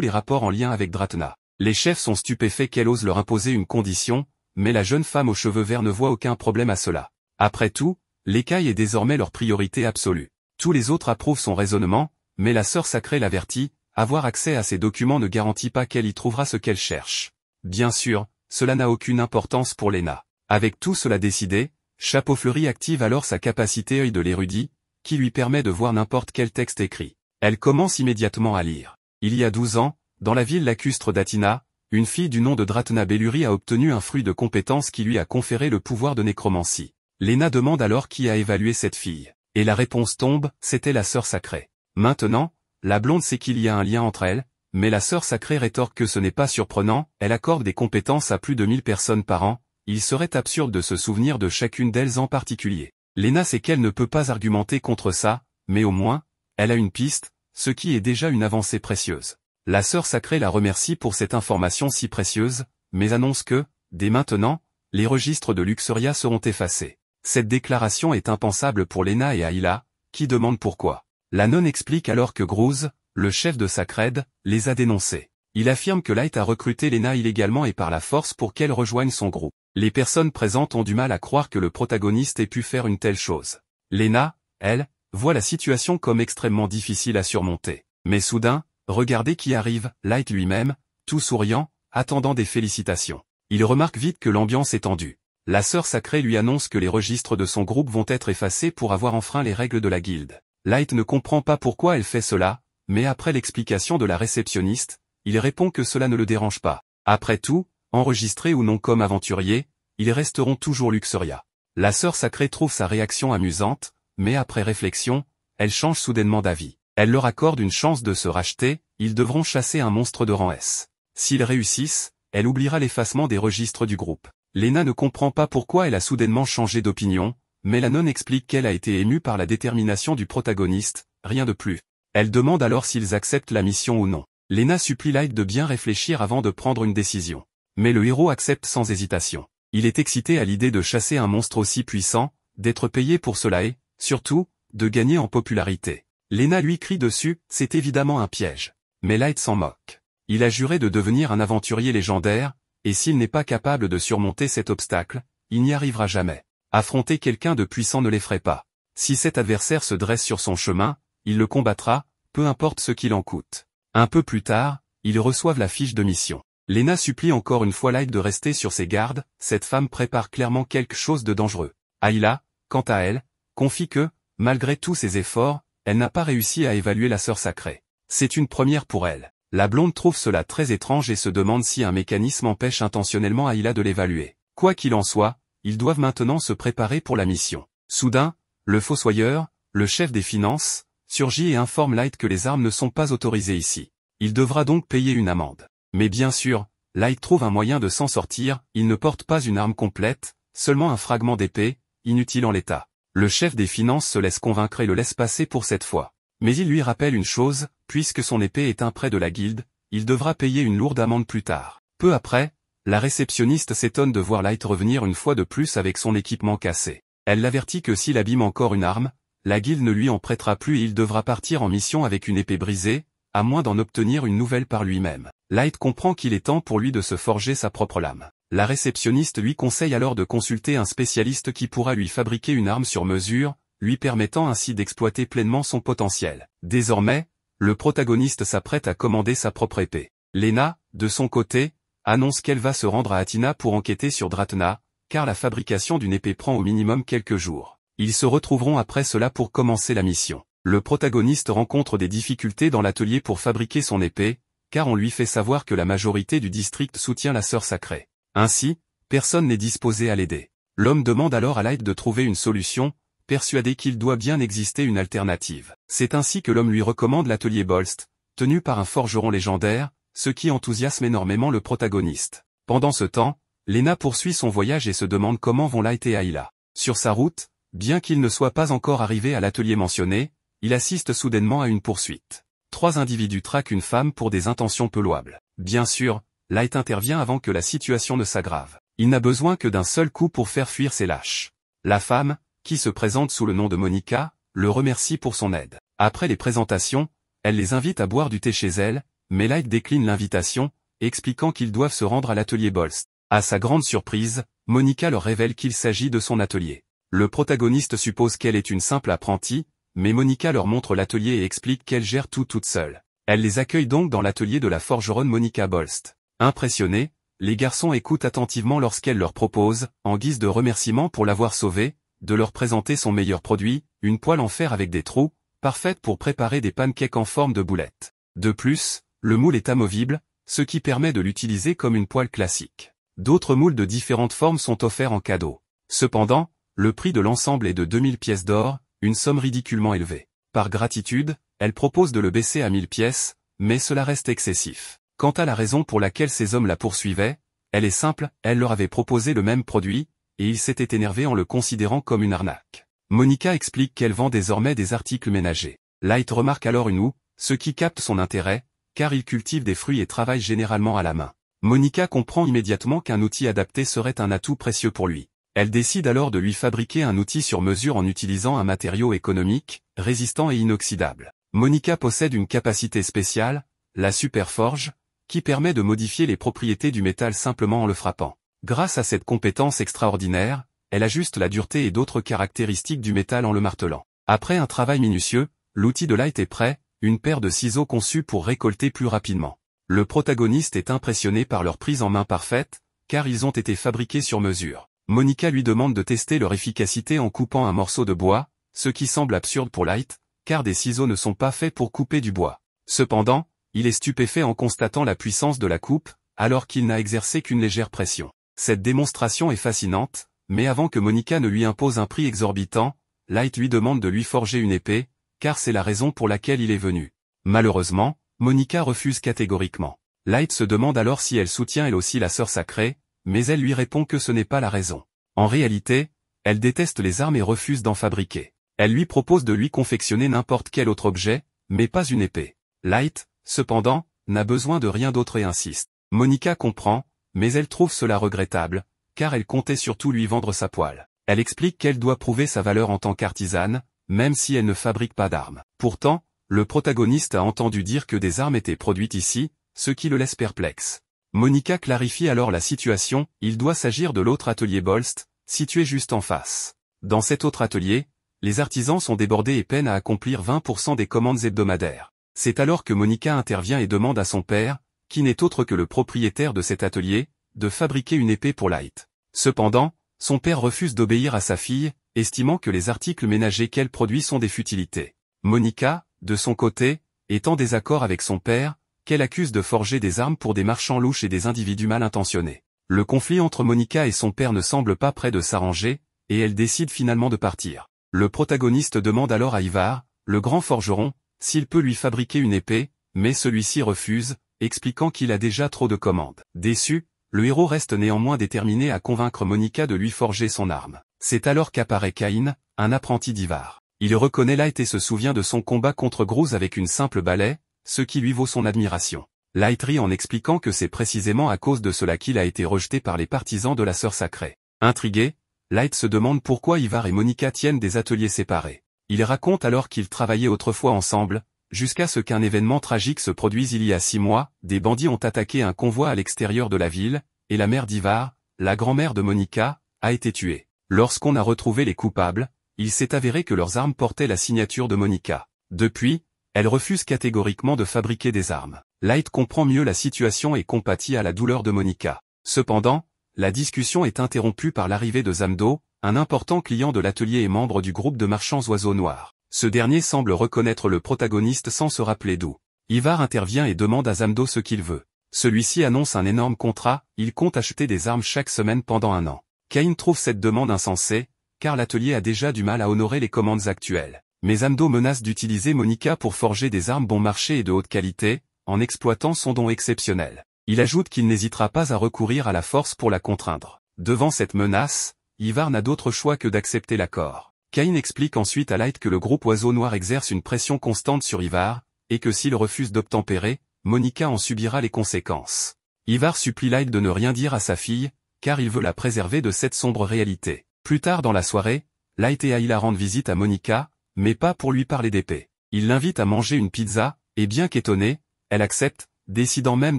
les rapports en lien avec Dratna. Les chefs sont stupéfaits qu'elle ose leur imposer une condition, mais la jeune femme aux cheveux verts ne voit aucun problème à cela. Après tout, l'écaille est désormais leur priorité absolue. Tous les autres approuvent son raisonnement, mais la sœur sacrée l'avertit, avoir accès à ces documents ne garantit pas qu'elle y trouvera ce qu'elle cherche. Bien sûr, cela n'a aucune importance pour Lena. Avec tout cela décidé, Chapeau Fleuri active alors sa capacité œil de l'érudit, qui lui permet de voir n'importe quel texte écrit. Elle commence immédiatement à lire. Il y a 12 ans, dans la ville lacustre d'Athina, une fille du nom de Dratna Belluri a obtenu un fruit de compétence qui lui a conféré le pouvoir de nécromancie. Lena demande alors qui a évalué cette fille. Et la réponse tombe, c'était la sœur sacrée. Maintenant, la blonde sait qu'il y a un lien entre elles, mais la sœur sacrée rétorque que ce n'est pas surprenant, elle accorde des compétences à plus de 1000 personnes par an, il serait absurde de se souvenir de chacune d'elles en particulier. Lena sait qu'elle ne peut pas argumenter contre ça, mais au moins, elle a une piste, ce qui est déjà une avancée précieuse. La sœur sacrée la remercie pour cette information si précieuse, mais annonce que, dès maintenant, les registres de Luxuria seront effacés. Cette déclaration est impensable pour Lena et Ayla, qui demandent pourquoi. La nonne explique alors que Gruz, le chef de Sacred, les a dénoncés. Il affirme que Light a recruté Lena illégalement et par la force pour qu'elle rejoigne son groupe. Les personnes présentes ont du mal à croire que le protagoniste ait pu faire une telle chose. Lena, elle, voit la situation comme extrêmement difficile à surmonter. Mais soudain, regardez qui arrive, Light lui-même, tout souriant, attendant des félicitations. Il remarque vite que l'ambiance est tendue. La sœur sacrée lui annonce que les registres de son groupe vont être effacés pour avoir enfreint les règles de la guilde. Light ne comprend pas pourquoi elle fait cela, mais après l'explication de la réceptionniste, il répond que cela ne le dérange pas. Après tout, enregistrés ou non comme aventuriers, ils resteront toujours Luxuria. La sœur sacrée trouve sa réaction amusante, mais après réflexion, elle change soudainement d'avis. Elle leur accorde une chance de se racheter, ils devront chasser un monstre de rang S. S'ils réussissent, elle oubliera l'effacement des registres du groupe. Lena ne comprend pas pourquoi elle a soudainement changé d'opinion, mais la nonne explique qu'elle a été émue par la détermination du protagoniste, rien de plus. Elle demande alors s'ils acceptent la mission ou non. Lena supplie Light de bien réfléchir avant de prendre une décision. Mais le héros accepte sans hésitation. Il est excité à l'idée de chasser un monstre aussi puissant, d'être payé pour cela et, surtout, de gagner en popularité. Lena lui crie dessus, c'est évidemment un piège. Mais Light s'en moque. Il a juré de devenir un aventurier légendaire, et s'il n'est pas capable de surmonter cet obstacle, il n'y arrivera jamais. Affronter quelqu'un de puissant ne l'effraie pas. Si cet adversaire se dresse sur son chemin, il le combattra, peu importe ce qu'il en coûte. Un peu plus tard, ils reçoivent la fiche de mission. Lena supplie encore une fois Light de rester sur ses gardes, cette femme prépare clairement quelque chose de dangereux. Ayla, quant à elle, confie que, malgré tous ses efforts, elle n'a pas réussi à évaluer la sœur sacrée. C'est une première pour elle. La blonde trouve cela très étrange et se demande si un mécanisme empêche intentionnellement Ayla de l'évaluer. Quoi qu'il en soit, ils doivent maintenant se préparer pour la mission. Soudain, le fossoyeur, le chef des finances, surgit et informe Light que les armes ne sont pas autorisées ici. Il devra donc payer une amende. Mais bien sûr, Light trouve un moyen de s'en sortir, il ne porte pas une arme complète, seulement un fragment d'épée, inutile en l'état. Le chef des finances se laisse convaincre et le laisse passer pour cette fois. Mais il lui rappelle une chose, puisque son épée est un prêt de la guilde, il devra payer une lourde amende plus tard. Peu après, la réceptionniste s'étonne de voir Light revenir une fois de plus avec son équipement cassé. Elle l'avertit que s'il abîme encore une arme, la guilde ne lui en prêtera plus et il devra partir en mission avec une épée brisée, à moins d'en obtenir une nouvelle par lui-même. Light comprend qu'il est temps pour lui de se forger sa propre lame. La réceptionniste lui conseille alors de consulter un spécialiste qui pourra lui fabriquer une arme sur mesure, lui permettant ainsi d'exploiter pleinement son potentiel. Désormais, le protagoniste s'apprête à commander sa propre épée. Lena, de son côté, annonce qu'elle va se rendre à Athina pour enquêter sur Dratna, car la fabrication d'une épée prend au minimum quelques jours. Ils se retrouveront après cela pour commencer la mission. Le protagoniste rencontre des difficultés dans l'atelier pour fabriquer son épée, car on lui fait savoir que la majorité du district soutient la sœur sacrée. Ainsi, personne n'est disposé à l'aider. L'homme demande alors à Light de trouver une solution, persuadé qu'il doit bien exister une alternative. C'est ainsi que l'homme lui recommande l'atelier Bolst, tenu par un forgeron légendaire, ce qui enthousiasme énormément le protagoniste. Pendant ce temps, Lena poursuit son voyage et se demande comment vont Light et Ayla. Sur sa route, bien qu'il ne soit pas encore arrivé à l'atelier mentionné, il assiste soudainement à une poursuite. 3 individus traquent une femme pour des intentions peu louables. Bien sûr, Light intervient avant que la situation ne s'aggrave. Il n'a besoin que d'un seul coup pour faire fuir ces lâches. La femme, qui se présente sous le nom de Monica, le remercie pour son aide. Après les présentations, elle les invite à boire du thé chez elle, mais Light décline l'invitation, expliquant qu'ils doivent se rendre à l'atelier Bolst. À sa grande surprise, Monica leur révèle qu'il s'agit de son atelier. Le protagoniste suppose qu'elle est une simple apprentie, mais Monica leur montre l'atelier et explique qu'elle gère tout toute seule. Elle les accueille donc dans l'atelier de la forgeronne Monica Bolst. Impressionnés, les garçons écoutent attentivement lorsqu'elle leur propose, en guise de remerciement pour l'avoir sauvée, de leur présenter son meilleur produit, une poêle en fer avec des trous, parfaite pour préparer des pancakes en forme de boulettes. De plus, le moule est amovible, ce qui permet de l'utiliser comme une poêle classique. D'autres moules de différentes formes sont offerts en cadeau. Cependant, le prix de l'ensemble est de 2000 pièces d'or, une somme ridiculement élevée. Par gratitude, elle propose de le baisser à 1000 pièces, mais cela reste excessif. Quant à la raison pour laquelle ces hommes la poursuivaient, elle est simple, elle leur avait proposé le même produit, et ils s'étaient énervés en le considérant comme une arnaque. Monica explique qu'elle vend désormais des articles ménagers. Light remarque alors une houe, ce qui capte son intérêt, car il cultive des fruits et travaille généralement à la main. Monica comprend immédiatement qu'un outil adapté serait un atout précieux pour lui. Elle décide alors de lui fabriquer un outil sur mesure en utilisant un matériau économique, résistant et inoxydable. Monica possède une capacité spéciale, la Superforge, qui permet de modifier les propriétés du métal simplement en le frappant. Grâce à cette compétence extraordinaire, elle ajuste la dureté et d'autres caractéristiques du métal en le martelant. Après un travail minutieux, l'outil de Light est prêt, une paire de ciseaux conçus pour récolter plus rapidement. Le protagoniste est impressionné par leur prise en main parfaite, car ils ont été fabriqués sur mesure. Monica lui demande de tester leur efficacité en coupant un morceau de bois, ce qui semble absurde pour Light, car des ciseaux ne sont pas faits pour couper du bois. Cependant, il est stupéfait en constatant la puissance de la coupe, alors qu'il n'a exercé qu'une légère pression. Cette démonstration est fascinante, mais avant que Monica ne lui impose un prix exorbitant, Light lui demande de lui forger une épée, car c'est la raison pour laquelle il est venu. Malheureusement, Monica refuse catégoriquement. Light se demande alors si elle soutient elle aussi la sœur sacrée, mais elle lui répond que ce n'est pas la raison. En réalité, elle déteste les armes et refuse d'en fabriquer. Elle lui propose de lui confectionner n'importe quel autre objet, mais pas une épée. Light, cependant, n'a besoin de rien d'autre et insiste. Monica comprend, mais elle trouve cela regrettable, car elle comptait surtout lui vendre sa poêle. Elle explique qu'elle doit prouver sa valeur en tant qu'artisane, même si elle ne fabrique pas d'armes. Pourtant, le protagoniste a entendu dire que des armes étaient produites ici, ce qui le laisse perplexe. Monica clarifie alors la situation, il doit s'agir de l'autre atelier Bolst, situé juste en face. Dans cet autre atelier, les artisans sont débordés et peinent à accomplir 20% des commandes hebdomadaires. C'est alors que Monica intervient et demande à son père, qui n'est autre que le propriétaire de cet atelier, de fabriquer une épée pour Light. Cependant, son père refuse d'obéir à sa fille, estimant que les articles ménagers qu'elle produit sont des futilités. Monica, de son côté, est en désaccord avec son père, qu'elle accuse de forger des armes pour des marchands louches et des individus mal intentionnés. Le conflit entre Monica et son père ne semble pas près de s'arranger, et elle décide finalement de partir. Le protagoniste demande alors à Ivar, le grand forgeron, s'il peut lui fabriquer une épée, mais celui-ci refuse, expliquant qu'il a déjà trop de commandes. Déçu, le héros reste néanmoins déterminé à convaincre Monica de lui forger son arme. C'est alors qu'apparaît Cain, un apprenti d'Ivar. Il reconnaît Light et se souvient de son combat contre Gruz avec une simple balai, ce qui lui vaut son admiration. Light rit en expliquant que c'est précisément à cause de cela qu'il a été rejeté par les partisans de la sœur sacrée. Intrigué, Light se demande pourquoi Ivar et Monica tiennent des ateliers séparés. Il raconte alors qu'ils travaillaient autrefois ensemble, jusqu'à ce qu'un événement tragique se produise il y a 6 mois, des bandits ont attaqué un convoi à l'extérieur de la ville, et la mère d'Ivar, la grand-mère de Monica, a été tuée. Lorsqu'on a retrouvé les coupables, il s'est avéré que leurs armes portaient la signature de Monica. Depuis, elle refuse catégoriquement de fabriquer des armes. Light comprend mieux la situation et compatit à la douleur de Monica. Cependant, la discussion est interrompue par l'arrivée de Zamdo, un important client de l'atelier et membre du groupe de marchands oiseaux noirs. Ce dernier semble reconnaître le protagoniste sans se rappeler d'où. Ivar intervient et demande à Zamdo ce qu'il veut. Celui-ci annonce un énorme contrat, il compte acheter des armes chaque semaine pendant 1 an. Cain trouve cette demande insensée, car l'atelier a déjà du mal à honorer les commandes actuelles. Mais Zamdo menace d'utiliser Monica pour forger des armes bon marché et de haute qualité, en exploitant son don exceptionnel. Il ajoute qu'il n'hésitera pas à recourir à la force pour la contraindre. Devant cette menace, Ivar n'a d'autre choix que d'accepter l'accord. Cain explique ensuite à Light que le groupe Oiseau Noir exerce une pression constante sur Ivar, et que s'il refuse d'obtempérer, Monica en subira les conséquences. Ivar supplie Light de ne rien dire à sa fille, car il veut la préserver de cette sombre réalité. Plus tard dans la soirée, Light et Ayla rendent visite à Monica, mais pas pour lui parler d'épée. Il l'invite à manger une pizza, et bien qu'étonnée, elle accepte, décidant même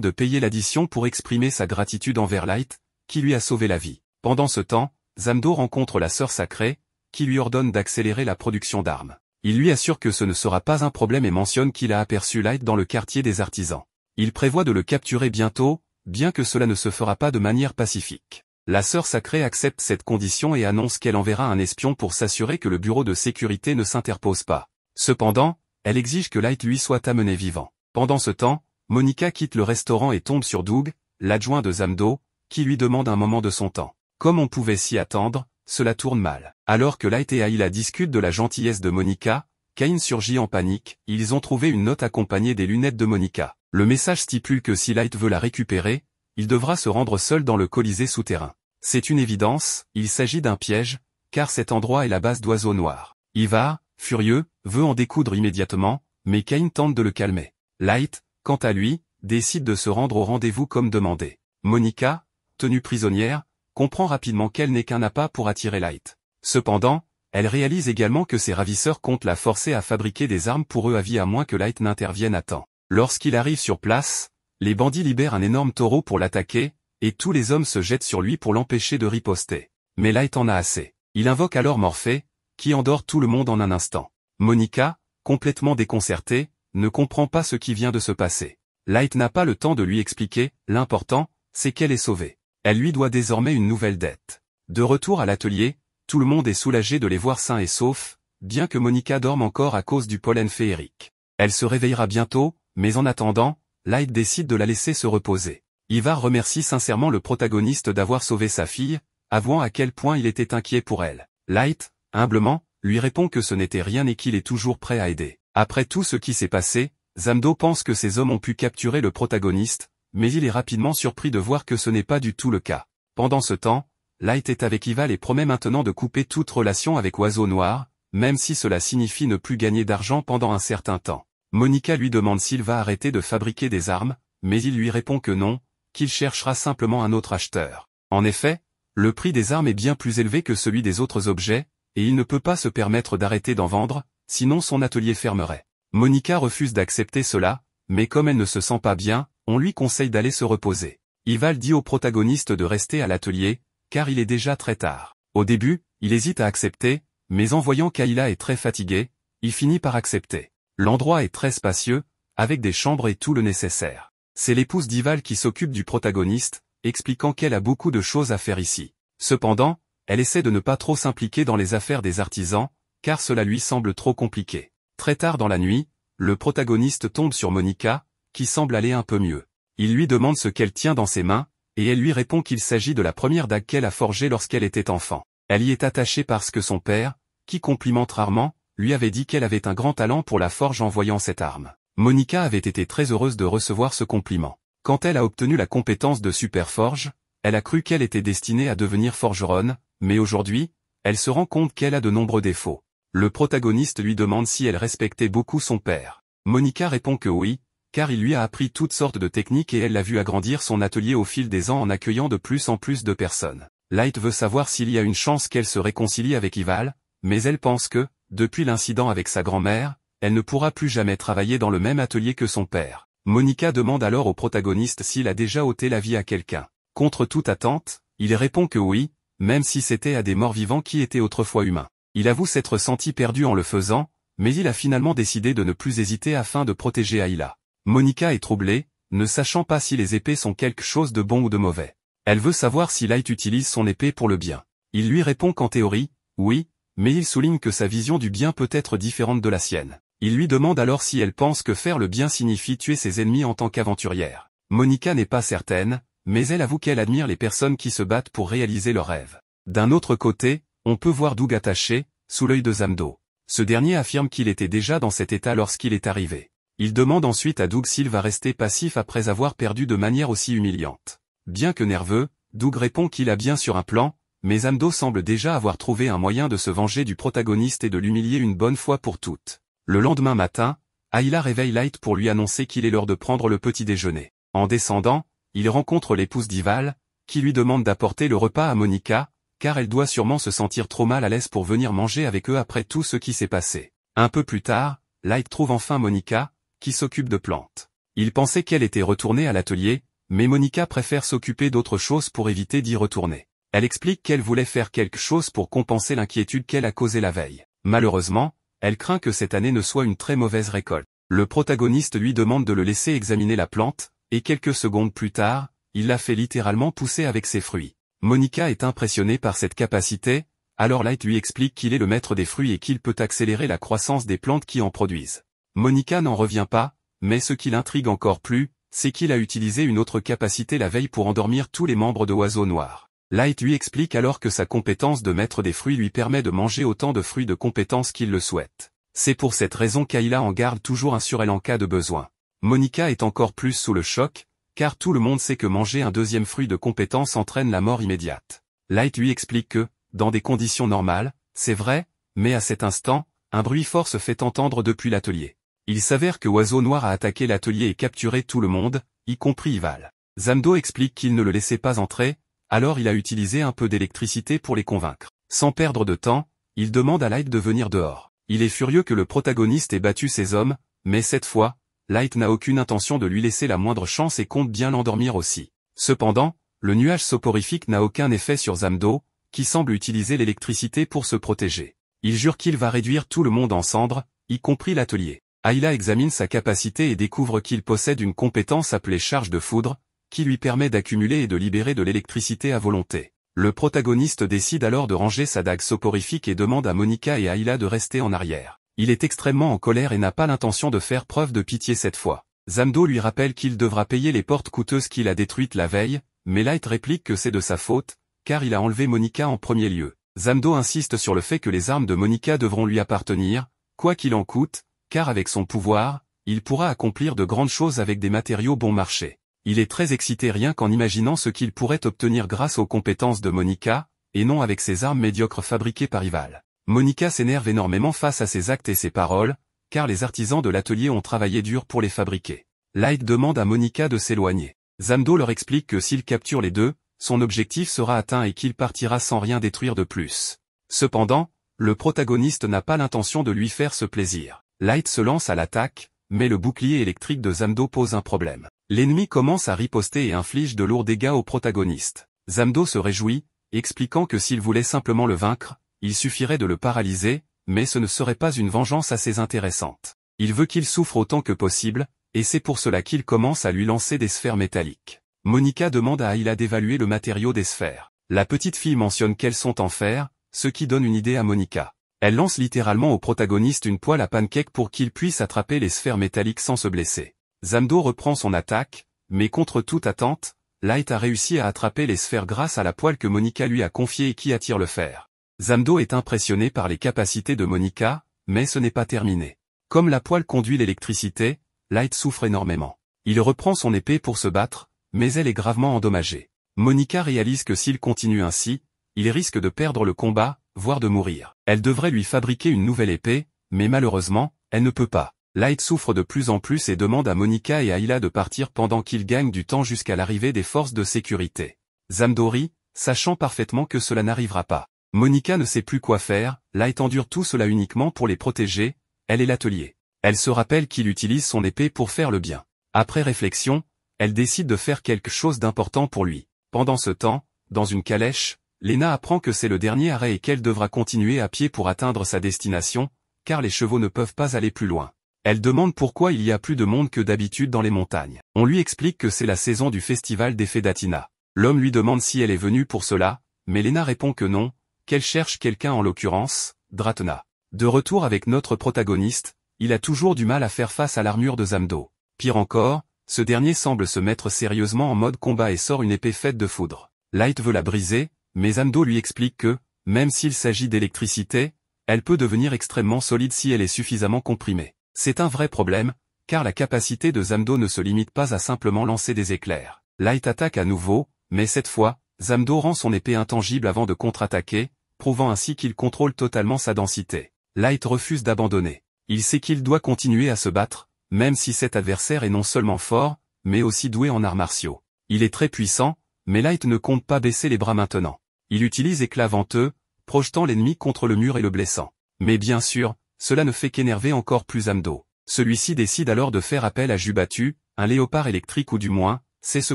de payer l'addition pour exprimer sa gratitude envers Light, qui lui a sauvé la vie. Pendant ce temps, Zamdo rencontre la sœur sacrée, qui lui ordonne d'accélérer la production d'armes. Il lui assure que ce ne sera pas un problème et mentionne qu'il a aperçu Light dans le quartier des artisans. Il prévoit de le capturer bientôt, bien que cela ne se fera pas de manière pacifique. La sœur sacrée accepte cette condition et annonce qu'elle enverra un espion pour s'assurer que le bureau de sécurité ne s'interpose pas. Cependant, elle exige que Light lui soit amené vivant. Pendant ce temps, Monica quitte le restaurant et tombe sur Doug, l'adjoint de Zamdo, qui lui demande un moment de son temps. Comme on pouvait s'y attendre, cela tourne mal. Alors que Light et Ayla discutent de la gentillesse de Monica, Cain surgit en panique. Ils ont trouvé une note accompagnée des lunettes de Monica. Le message stipule que si Light veut la récupérer, il devra se rendre seul dans le Colisée souterrain. C'est une évidence, il s'agit d'un piège, car cet endroit est la base d'Oiseau Noir. Ivar, furieux, veut en découdre immédiatement, mais Cain tente de le calmer. Light, quant à lui, décide de se rendre au rendez-vous comme demandé. Monica, tenue prisonnière, comprend rapidement qu'elle n'est qu'un appât pour attirer Light. Cependant, elle réalise également que ses ravisseurs comptent la forcer à fabriquer des armes pour eux à vie à moins que Light n'intervienne à temps. Lorsqu'il arrive sur place, les bandits libèrent un énorme taureau pour l'attaquer, et tous les hommes se jettent sur lui pour l'empêcher de riposter. Mais Light en a assez. Il invoque alors Morphée, qui endort tout le monde en un instant. Monica, complètement déconcertée, ne comprend pas ce qui vient de se passer. Light n'a pas le temps de lui expliquer, l'important, c'est qu'elle est sauvée. Elle lui doit désormais une nouvelle dette. De retour à l'atelier, tout le monde est soulagé de les voir sains et saufs, bien que Monica dorme encore à cause du pollen féerique. Elle se réveillera bientôt, mais en attendant, Light décide de la laisser se reposer. Ivar remercie sincèrement le protagoniste d'avoir sauvé sa fille, avouant à quel point il était inquiet pour elle. Light, humblement, lui répond que ce n'était rien et qu'il est toujours prêt à aider. Après tout ce qui s'est passé, Zamdo pense que ces hommes ont pu capturer le protagoniste, mais il est rapidement surpris de voir que ce n'est pas du tout le cas. Pendant ce temps, Light est avec Ival et promet maintenant de couper toute relation avec Oiseau Noir, même si cela signifie ne plus gagner d'argent pendant un certain temps. Monica lui demande s'il va arrêter de fabriquer des armes, mais il lui répond que non, qu'il cherchera simplement un autre acheteur. En effet, le prix des armes est bien plus élevé que celui des autres objets, et il ne peut pas se permettre d'arrêter d'en vendre, sinon son atelier fermerait. Monica refuse d'accepter cela, mais comme elle ne se sent pas bien, on lui conseille d'aller se reposer. Ival dit au protagoniste de rester à l'atelier, car il est déjà très tard. Au début, il hésite à accepter, mais en voyant qu'Ayla est très fatiguée, il finit par accepter. L'endroit est très spacieux, avec des chambres et tout le nécessaire. C'est l'épouse d'Ival qui s'occupe du protagoniste, expliquant qu'elle a beaucoup de choses à faire ici. Cependant, elle essaie de ne pas trop s'impliquer dans les affaires des artisans, car cela lui semble trop compliqué. Très tard dans la nuit, le protagoniste tombe sur Monica, qui semble aller un peu mieux. Il lui demande ce qu'elle tient dans ses mains, et elle lui répond qu'il s'agit de la première dague qu'elle a forgée lorsqu'elle était enfant. Elle y est attachée parce que son père, qui complimente rarement, lui avait dit qu'elle avait un grand talent pour la forge en voyant cette arme. Monica avait été très heureuse de recevoir ce compliment. Quand elle a obtenu la compétence de Superforge, elle a cru qu'elle était destinée à devenir forgeronne, mais aujourd'hui, elle se rend compte qu'elle a de nombreux défauts. Le protagoniste lui demande si elle respectait beaucoup son père. Monica répond que oui, car il lui a appris toutes sortes de techniques et elle l'a vu agrandir son atelier au fil des ans en accueillant de plus en plus de personnes. Light veut savoir s'il y a une chance qu'elle se réconcilie avec Ival, mais elle pense que, depuis l'incident avec sa grand-mère, elle ne pourra plus jamais travailler dans le même atelier que son père. Monica demande alors au protagoniste s'il a déjà ôté la vie à quelqu'un. Contre toute attente, il répond que oui, même si c'était à des morts-vivants qui étaient autrefois humains. Il avoue s'être senti perdu en le faisant, mais il a finalement décidé de ne plus hésiter afin de protéger Ayla. Monica est troublée, ne sachant pas si les épées sont quelque chose de bon ou de mauvais. Elle veut savoir si Light utilise son épée pour le bien. Il lui répond qu'en théorie, oui, mais il souligne que sa vision du bien peut être différente de la sienne. Il lui demande alors si elle pense que faire le bien signifie tuer ses ennemis en tant qu'aventurière. Monica n'est pas certaine, mais elle avoue qu'elle admire les personnes qui se battent pour réaliser leurs rêves. D'un autre côté, on peut voir Doug attaché, sous l'œil de Zamdo. Ce dernier affirme qu'il était déjà dans cet état lorsqu'il est arrivé. Il demande ensuite à Doug s'il va rester passif après avoir perdu de manière aussi humiliante. Bien que nerveux, Doug répond qu'il a bien sûr un plan, mais Zamdo semble déjà avoir trouvé un moyen de se venger du protagoniste et de l'humilier une bonne fois pour toutes. Le lendemain matin, Ayla réveille Light pour lui annoncer qu'il est l'heure de prendre le petit déjeuner. En descendant, il rencontre l'épouse d'Ival, qui lui demande d'apporter le repas à Monica, car elle doit sûrement se sentir trop mal à l'aise pour venir manger avec eux après tout ce qui s'est passé. Un peu plus tard, Light trouve enfin Monica, qui s'occupe de plantes. Il pensait qu'elle était retournée à l'atelier, mais Monica préfère s'occuper d'autre chose pour éviter d'y retourner. Elle explique qu'elle voulait faire quelque chose pour compenser l'inquiétude qu'elle a causée la veille. Malheureusement, elle craint que cette année ne soit une très mauvaise récolte. Le protagoniste lui demande de le laisser examiner la plante, et quelques secondes plus tard, il la fait littéralement pousser avec ses fruits. Monica est impressionnée par cette capacité, alors Light lui explique qu'il est le maître des fruits et qu'il peut accélérer la croissance des plantes qui en produisent. Monica n'en revient pas, mais ce qui l'intrigue encore plus, c'est qu'il a utilisé une autre capacité la veille pour endormir tous les membres de Oiseau Noir. Light lui explique alors que sa compétence de maître des fruits lui permet de manger autant de fruits de compétence qu'il le souhaite. C'est pour cette raison qu'Ayla en garde toujours un sur elle en cas de besoin. Monica est encore plus sous le choc, car tout le monde sait que manger un deuxième fruit de compétence entraîne la mort immédiate. Light lui explique que, dans des conditions normales, c'est vrai, mais à cet instant, un bruit fort se fait entendre depuis l'atelier. Il s'avère que Oiseau Noir a attaqué l'atelier et capturé tout le monde, y compris Ival. Zamdo explique qu'il ne le laissait pas entrer, alors il a utilisé un peu d'électricité pour les convaincre. Sans perdre de temps, il demande à Light de venir dehors. Il est furieux que le protagoniste ait battu ses hommes, mais cette fois, Light n'a aucune intention de lui laisser la moindre chance et compte bien l'endormir aussi. Cependant, le nuage soporifique n'a aucun effet sur Zamdo, qui semble utiliser l'électricité pour se protéger. Il jure qu'il va réduire tout le monde en cendres, y compris l'atelier. Ayla examine sa capacité et découvre qu'il possède une compétence appelée charge de foudre, qui lui permet d'accumuler et de libérer de l'électricité à volonté. Le protagoniste décide alors de ranger sa dague soporifique et demande à Monica et Ayla de rester en arrière. Il est extrêmement en colère et n'a pas l'intention de faire preuve de pitié cette fois. Zamdo lui rappelle qu'il devra payer les portes coûteuses qu'il a détruites la veille, mais Light réplique que c'est de sa faute, car il a enlevé Monica en premier lieu. Zamdo insiste sur le fait que les armes de Monica devront lui appartenir, quoi qu'il en coûte, car avec son pouvoir, il pourra accomplir de grandes choses avec des matériaux bon marché. Il est très excité rien qu'en imaginant ce qu'il pourrait obtenir grâce aux compétences de Monica, et non avec ses armes médiocres fabriquées par Ival. Monica s'énerve énormément face à ses actes et ses paroles, car les artisans de l'atelier ont travaillé dur pour les fabriquer. Light demande à Monica de s'éloigner. Zamdo leur explique que s'il capture les deux, son objectif sera atteint et qu'il partira sans rien détruire de plus. Cependant, le protagoniste n'a pas l'intention de lui faire ce plaisir. Light se lance à l'attaque, mais le bouclier électrique de Zamdo pose un problème. L'ennemi commence à riposter et inflige de lourds dégâts au protagoniste. Zamdo se réjouit, expliquant que s'il voulait simplement le vaincre, il suffirait de le paralyser, mais ce ne serait pas une vengeance assez intéressante. Il veut qu'il souffre autant que possible, et c'est pour cela qu'il commence à lui lancer des sphères métalliques. Monica demande à Ayla d'évaluer le matériau des sphères. La petite fille mentionne qu'elles sont en fer, ce qui donne une idée à Monica. Elle lance littéralement au protagoniste une poêle à pancake pour qu'il puisse attraper les sphères métalliques sans se blesser. Zamdo reprend son attaque, mais contre toute attente, Light a réussi à attraper les sphères grâce à la poêle que Monica lui a confiée et qui attire le fer. Zamdo est impressionné par les capacités de Monica, mais ce n'est pas terminé. Comme la poêle conduit l'électricité, Light souffre énormément. Il reprend son épée pour se battre, mais elle est gravement endommagée. Monica réalise que s'il continue ainsi, il risque de perdre le combat, voire de mourir. Elle devrait lui fabriquer une nouvelle épée, mais malheureusement, elle ne peut pas. Light souffre de plus en plus et demande à Monica et Ayla de partir pendant qu'il gagne du temps jusqu'à l'arrivée des forces de sécurité. Zamdo rit, sachant parfaitement que cela n'arrivera pas. Monica ne sait plus quoi faire, Light endure tout cela uniquement pour les protéger, elle est l'atelier. Elle se rappelle qu'il utilise son épée pour faire le bien. Après réflexion, elle décide de faire quelque chose d'important pour lui. Pendant ce temps, dans une calèche, Lena apprend que c'est le dernier arrêt et qu'elle devra continuer à pied pour atteindre sa destination, car les chevaux ne peuvent pas aller plus loin. Elle demande pourquoi il y a plus de monde que d'habitude dans les montagnes. On lui explique que c'est la saison du festival des fées d'Athina. L'homme lui demande si elle est venue pour cela, mais Lena répond que non, qu'elle cherche quelqu'un en l'occurrence, Dratna. De retour avec notre protagoniste, il a toujours du mal à faire face à l'armure de Zamdo. Pire encore, ce dernier semble se mettre sérieusement en mode combat et sort une épée faite de foudre. Light veut la briser, mais Zamdo lui explique que, même s'il s'agit d'électricité, elle peut devenir extrêmement solide si elle est suffisamment comprimée. C'est un vrai problème, car la capacité de Zamdo ne se limite pas à simplement lancer des éclairs. Light attaque à nouveau, mais cette fois, Zamdo rend son épée intangible avant de contre-attaquer, prouvant ainsi qu'il contrôle totalement sa densité. Light refuse d'abandonner. Il sait qu'il doit continuer à se battre, même si cet adversaire est non seulement fort, mais aussi doué en arts martiaux. Il est très puissant, mais Light ne compte pas baisser les bras maintenant. Il utilise éclat venteux, projetant l'ennemi contre le mur et le blessant. Mais bien sûr, cela ne fait qu'énerver encore plus Zamdo. Celui-ci décide alors de faire appel à Jubatu, un léopard électrique ou du moins, c'est ce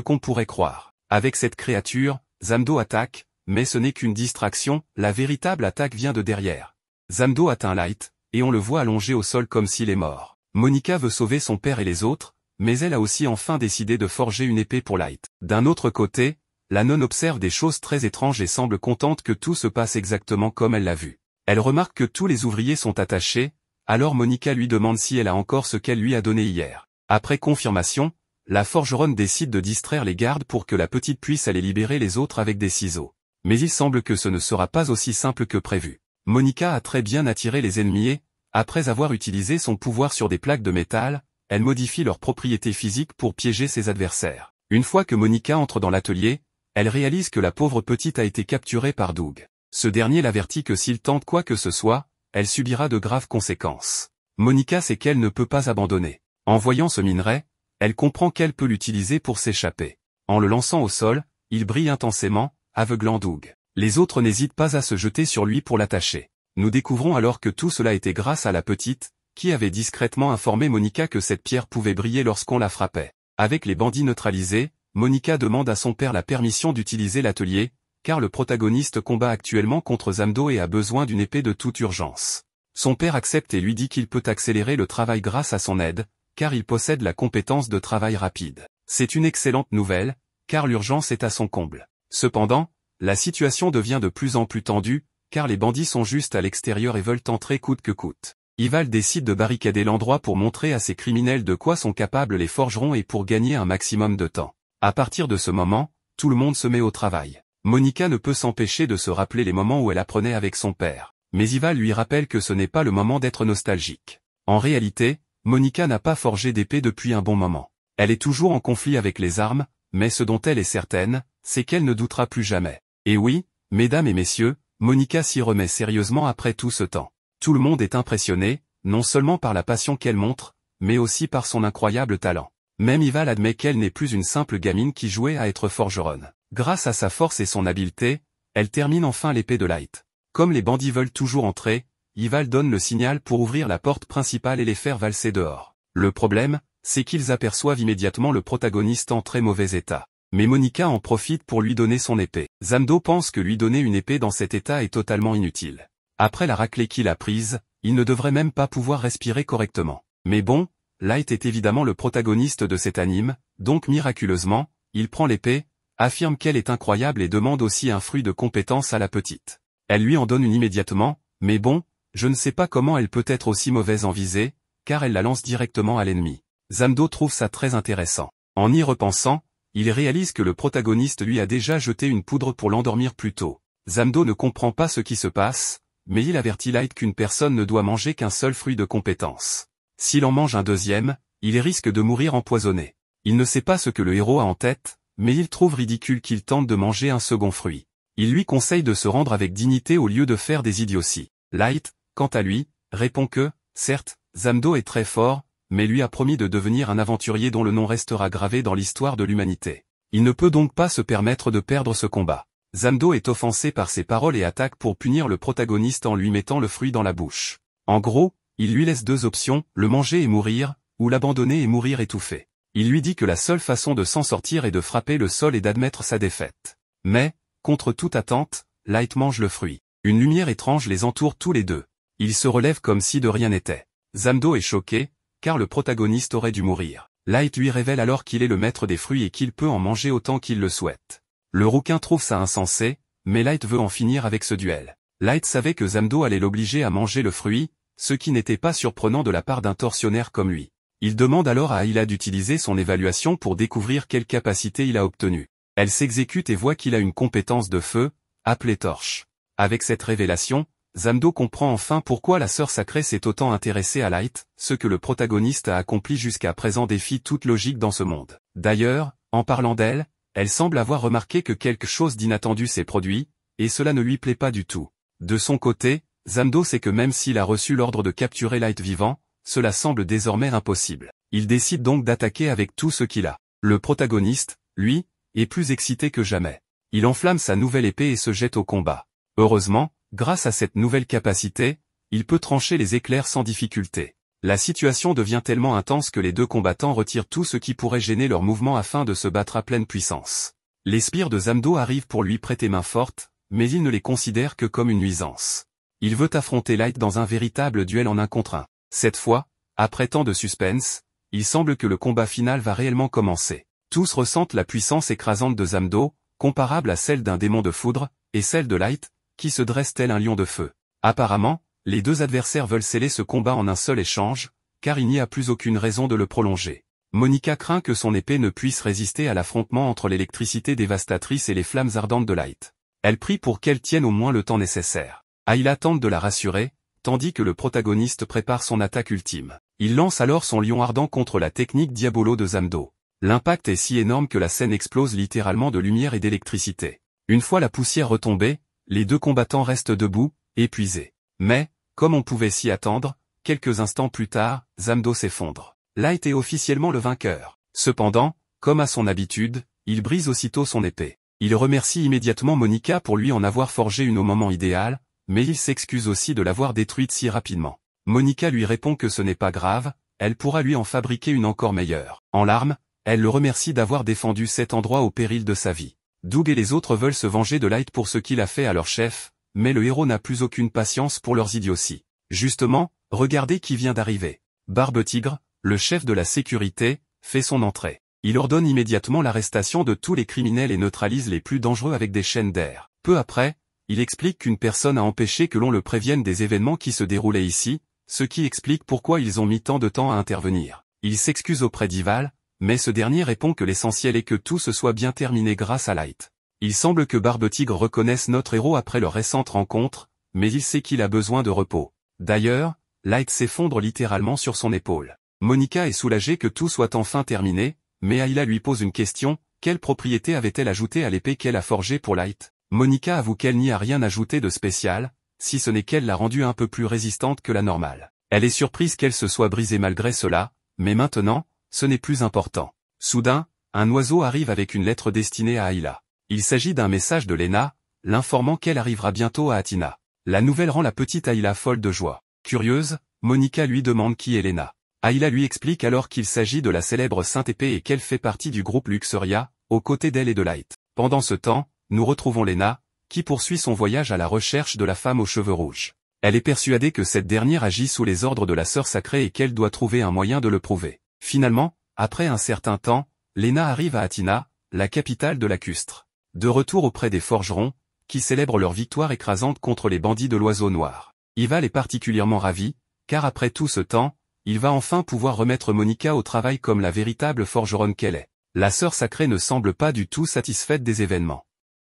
qu'on pourrait croire. Avec cette créature, Zamdo attaque, mais ce n'est qu'une distraction, la véritable attaque vient de derrière. Zamdo atteint Light, et on le voit allongé au sol comme s'il est mort. Monica veut sauver son père et les autres, mais elle a aussi enfin décidé de forger une épée pour Light. D'un autre côté, la nonne observe des choses très étranges et semble contente que tout se passe exactement comme elle l'a vu. Elle remarque que tous les ouvriers sont attachés, alors Monica lui demande si elle a encore ce qu'elle lui a donné hier. Après confirmation, la forgeronne décide de distraire les gardes pour que la petite puisse aller libérer les autres avec des ciseaux. Mais il semble que ce ne sera pas aussi simple que prévu. Monica a très bien attiré les ennemis et, après avoir utilisé son pouvoir sur des plaques de métal, elle modifie leurs propriétés physiques pour piéger ses adversaires. Une fois que Monica entre dans l'atelier, elle réalise que la pauvre petite a été capturée par Doug. Ce dernier l'avertit que s'il tente quoi que ce soit, elle subira de graves conséquences. Monica sait qu'elle ne peut pas abandonner. En voyant ce minerai, elle comprend qu'elle peut l'utiliser pour s'échapper. En le lançant au sol, il brille intensément, aveuglant Doug. Les autres n'hésitent pas à se jeter sur lui pour l'attacher. Nous découvrons alors que tout cela était grâce à la petite, qui avait discrètement informé Monica que cette pierre pouvait briller lorsqu'on la frappait. Avec les bandits neutralisés, Monica demande à son père la permission d'utiliser l'atelier, car le protagoniste combat actuellement contre Zamdo et a besoin d'une épée de toute urgence. Son père accepte et lui dit qu'il peut accélérer le travail grâce à son aide, car il possède la compétence de travail rapide. C'est une excellente nouvelle, car l'urgence est à son comble. Cependant, la situation devient de plus en plus tendue, car les bandits sont juste à l'extérieur et veulent entrer coûte que coûte. Ival décide de barricader l'endroit pour montrer à ces criminels de quoi sont capables les forgerons et pour gagner un maximum de temps. À partir de ce moment, tout le monde se met au travail. Monica ne peut s'empêcher de se rappeler les moments où elle apprenait avec son père. Mais Ival lui rappelle que ce n'est pas le moment d'être nostalgique. En réalité, Monica n'a pas forgé d'épée depuis un bon moment. Elle est toujours en conflit avec les armes, mais ce dont elle est certaine, c'est qu'elle ne doutera plus jamais. Et oui, mesdames et messieurs, Monica s'y remet sérieusement après tout ce temps. Tout le monde est impressionné, non seulement par la passion qu'elle montre, mais aussi par son incroyable talent. Même Ival admet qu'elle n'est plus une simple gamine qui jouait à être forgeronne. Grâce à sa force et son habileté, elle termine enfin l'épée de Light. Comme les bandits veulent toujours entrer, Ival donne le signal pour ouvrir la porte principale et les faire valser dehors. Le problème, c'est qu'ils aperçoivent immédiatement le protagoniste en très mauvais état. Mais Monica en profite pour lui donner son épée. Zamdo pense que lui donner une épée dans cet état est totalement inutile. Après la raclée qu'il a prise, il ne devrait même pas pouvoir respirer correctement. Mais bon, Light est évidemment le protagoniste de cet anime, donc miraculeusement, il prend l'épée, affirme qu'elle est incroyable et demande aussi un fruit de compétence à la petite. Elle lui en donne une immédiatement, mais bon, je ne sais pas comment elle peut être aussi mauvaise en visée, car elle la lance directement à l'ennemi. Zamdo trouve ça très intéressant. En y repensant, il réalise que le protagoniste lui a déjà jeté une poudre pour l'endormir plus tôt. Zamdo ne comprend pas ce qui se passe, mais il avertit Light qu'une personne ne doit manger qu'un seul fruit de compétence. S'il en mange un deuxième, il risque de mourir empoisonné. Il ne sait pas ce que le héros a en tête, mais il trouve ridicule qu'il tente de manger un second fruit. Il lui conseille de se rendre avec dignité au lieu de faire des idioties. Light, quant à lui, répond que, certes, Zamdo est très fort, mais lui a promis de devenir un aventurier dont le nom restera gravé dans l'histoire de l'humanité. Il ne peut donc pas se permettre de perdre ce combat. Zamdo est offensé par ces paroles et attaque pour punir le protagoniste en lui mettant le fruit dans la bouche. En gros, il lui laisse deux options, le manger et mourir, ou l'abandonner et mourir étouffé. Il lui dit que la seule façon de s'en sortir est de frapper le sol et d'admettre sa défaite. Mais, contre toute attente, Light mange le fruit. Une lumière étrange les entoure tous les deux. Ils se relèvent comme si de rien n'était. Zamdo est choqué, car le protagoniste aurait dû mourir. Light lui révèle alors qu'il est le maître des fruits et qu'il peut en manger autant qu'il le souhaite. Le rouquin trouve ça insensé, mais Light veut en finir avec ce duel. Light savait que Zamdo allait l'obliger à manger le fruit, ce qui n'était pas surprenant de la part d'un tortionnaire comme lui. Il demande alors à Ayla d'utiliser son évaluation pour découvrir quelle capacité il a obtenue. Elle s'exécute et voit qu'il a une compétence de feu, appelée torche. Avec cette révélation, Zamdo comprend enfin pourquoi la sœur sacrée s'est autant intéressée à Light, ce que le protagoniste a accompli jusqu'à présent défie toute logique dans ce monde. D'ailleurs, en parlant d'elle, elle semble avoir remarqué que quelque chose d'inattendu s'est produit, et cela ne lui plaît pas du tout. De son côté, Zamdo sait que même s'il a reçu l'ordre de capturer Light vivant, cela semble désormais impossible. Il décide donc d'attaquer avec tout ce qu'il a. Le protagoniste, lui, est plus excité que jamais. Il enflamme sa nouvelle épée et se jette au combat. Heureusement, grâce à cette nouvelle capacité, il peut trancher les éclairs sans difficulté. La situation devient tellement intense que les deux combattants retirent tout ce qui pourrait gêner leur mouvement afin de se battre à pleine puissance. Les sbires de Zamdo arrivent pour lui prêter main forte, mais il ne les considère que comme une nuisance. Il veut affronter Light dans un véritable duel en 1 contre 1. Cette fois, après tant de suspense, il semble que le combat final va réellement commencer. Tous ressentent la puissance écrasante de Zamdo, comparable à celle d'un démon de foudre, et celle de Light, qui se dresse tel un lion de feu. Apparemment, les deux adversaires veulent sceller ce combat en un seul échange, car il n'y a plus aucune raison de le prolonger. Monica craint que son épée ne puisse résister à l'affrontement entre l'électricité dévastatrice et les flammes ardentes de Light. Elle prie pour qu'elle tienne au moins le temps nécessaire. Ayla tente de la rassurer, tandis que le protagoniste prépare son attaque ultime. Il lance alors son lion ardent contre la technique Diabolo de Zamdo. L'impact est si énorme que la scène explose littéralement de lumière et d'électricité. Une fois la poussière retombée, les deux combattants restent debout, épuisés. Mais, comme on pouvait s'y attendre, quelques instants plus tard, Zamdo s'effondre. Light est officiellement le vainqueur. Cependant, comme à son habitude, il brise aussitôt son épée. Il remercie immédiatement Monica pour lui en avoir forgé une au moment idéal, mais il s'excuse aussi de l'avoir détruite si rapidement. Monica lui répond que ce n'est pas grave, elle pourra lui en fabriquer une encore meilleure. En larmes, elle le remercie d'avoir défendu cet endroit au péril de sa vie. Doug et les autres veulent se venger de Light pour ce qu'il a fait à leur chef, mais le héros n'a plus aucune patience pour leurs idioties. Justement, regardez qui vient d'arriver. Barbe-Tigre, le chef de la sécurité, fait son entrée. Il ordonne immédiatement l'arrestation de tous les criminels et neutralise les plus dangereux avec des chaînes d'air. Peu après, il explique qu'une personne a empêché que l'on le prévienne des événements qui se déroulaient ici, ce qui explique pourquoi ils ont mis tant de temps à intervenir. Il s'excuse auprès d'Ival, mais ce dernier répond que l'essentiel est que tout se soit bien terminé grâce à Light. Il semble que Barbe-Tigre reconnaisse notre héros après leur récente rencontre, mais il sait qu'il a besoin de repos. D'ailleurs, Light s'effondre littéralement sur son épaule. Monica est soulagée que tout soit enfin terminé, mais Ayla lui pose une question, quelle propriété avait-elle ajoutée à l'épée qu'elle a forgée pour Light? Monica avoue qu'elle n'y a rien ajouté de spécial, si ce n'est qu'elle l'a rendue un peu plus résistante que la normale. Elle est surprise qu'elle se soit brisée malgré cela, mais maintenant, ce n'est plus important. Soudain, un oiseau arrive avec une lettre destinée à Ayla. Il s'agit d'un message de Lena, l'informant qu'elle arrivera bientôt à Athina. La nouvelle rend la petite Ayla folle de joie. Curieuse, Monica lui demande qui est Lena. Ayla lui explique alors qu'il s'agit de la célèbre Sainte Épée et qu'elle fait partie du groupe Luxuria, aux côtés d'elle et de Light. Pendant ce temps, nous retrouvons Lena, qui poursuit son voyage à la recherche de la femme aux cheveux rouges. Elle est persuadée que cette dernière agit sous les ordres de la sœur sacrée et qu'elle doit trouver un moyen de le prouver. Finalement, après un certain temps, Lena arrive à Athina, la capitale de lacustre. De retour auprès des forgerons, qui célèbrent leur victoire écrasante contre les bandits de l'Oiseau Noir. Ival est particulièrement ravi, car après tout ce temps, il va enfin pouvoir remettre Monica au travail comme la véritable forgeronne qu'elle est. La sœur sacrée ne semble pas du tout satisfaite des événements.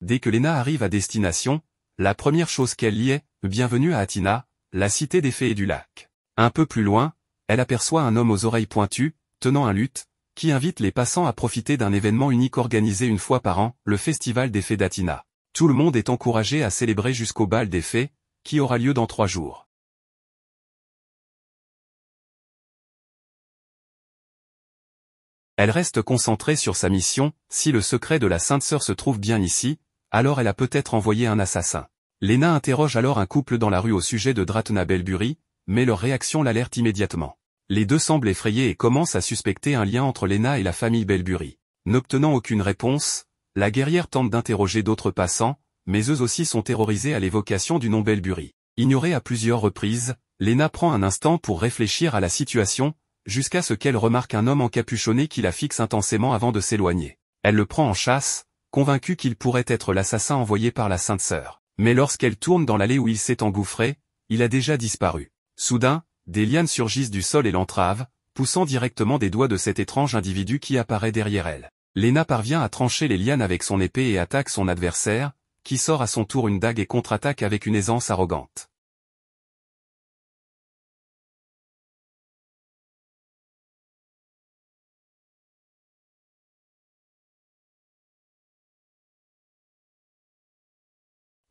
Dès que Lena arrive à destination, la première chose qu'elle y est, bienvenue à Athina, la cité des fées et du lac. Un peu plus loin, elle aperçoit un homme aux oreilles pointues, tenant un luth, qui invite les passants à profiter d'un événement unique organisé une fois par an, le Festival des Fées d'Athina. Tout le monde est encouragé à célébrer jusqu'au bal des fées, qui aura lieu dans 3 jours. Elle reste concentrée sur sa mission, si le secret de la Sainte Sœur se trouve bien ici, alors elle a peut-être envoyé un assassin. Lena interroge alors un couple dans la rue au sujet de Dratna Belbury, mais leur réaction l'alerte immédiatement. Les deux semblent effrayés et commencent à suspecter un lien entre Lena et la famille Belbury. N'obtenant aucune réponse, la guerrière tente d'interroger d'autres passants, mais eux aussi sont terrorisés à l'évocation du nom Belbury. Ignorée à plusieurs reprises, Lena prend un instant pour réfléchir à la situation, jusqu'à ce qu'elle remarque un homme encapuchonné qui la fixe intensément avant de s'éloigner. Elle le prend en chasse, convaincue qu'il pourrait être l'assassin envoyé par la Sainte Sœur. Mais lorsqu'elle tourne dans l'allée où il s'est engouffré, il a déjà disparu. Soudain, des lianes surgissent du sol et l'entravent, poussant directement des doigts de cet étrange individu qui apparaît derrière elle. Lena parvient à trancher les lianes avec son épée et attaque son adversaire, qui sort à son tour une dague et contre-attaque avec une aisance arrogante.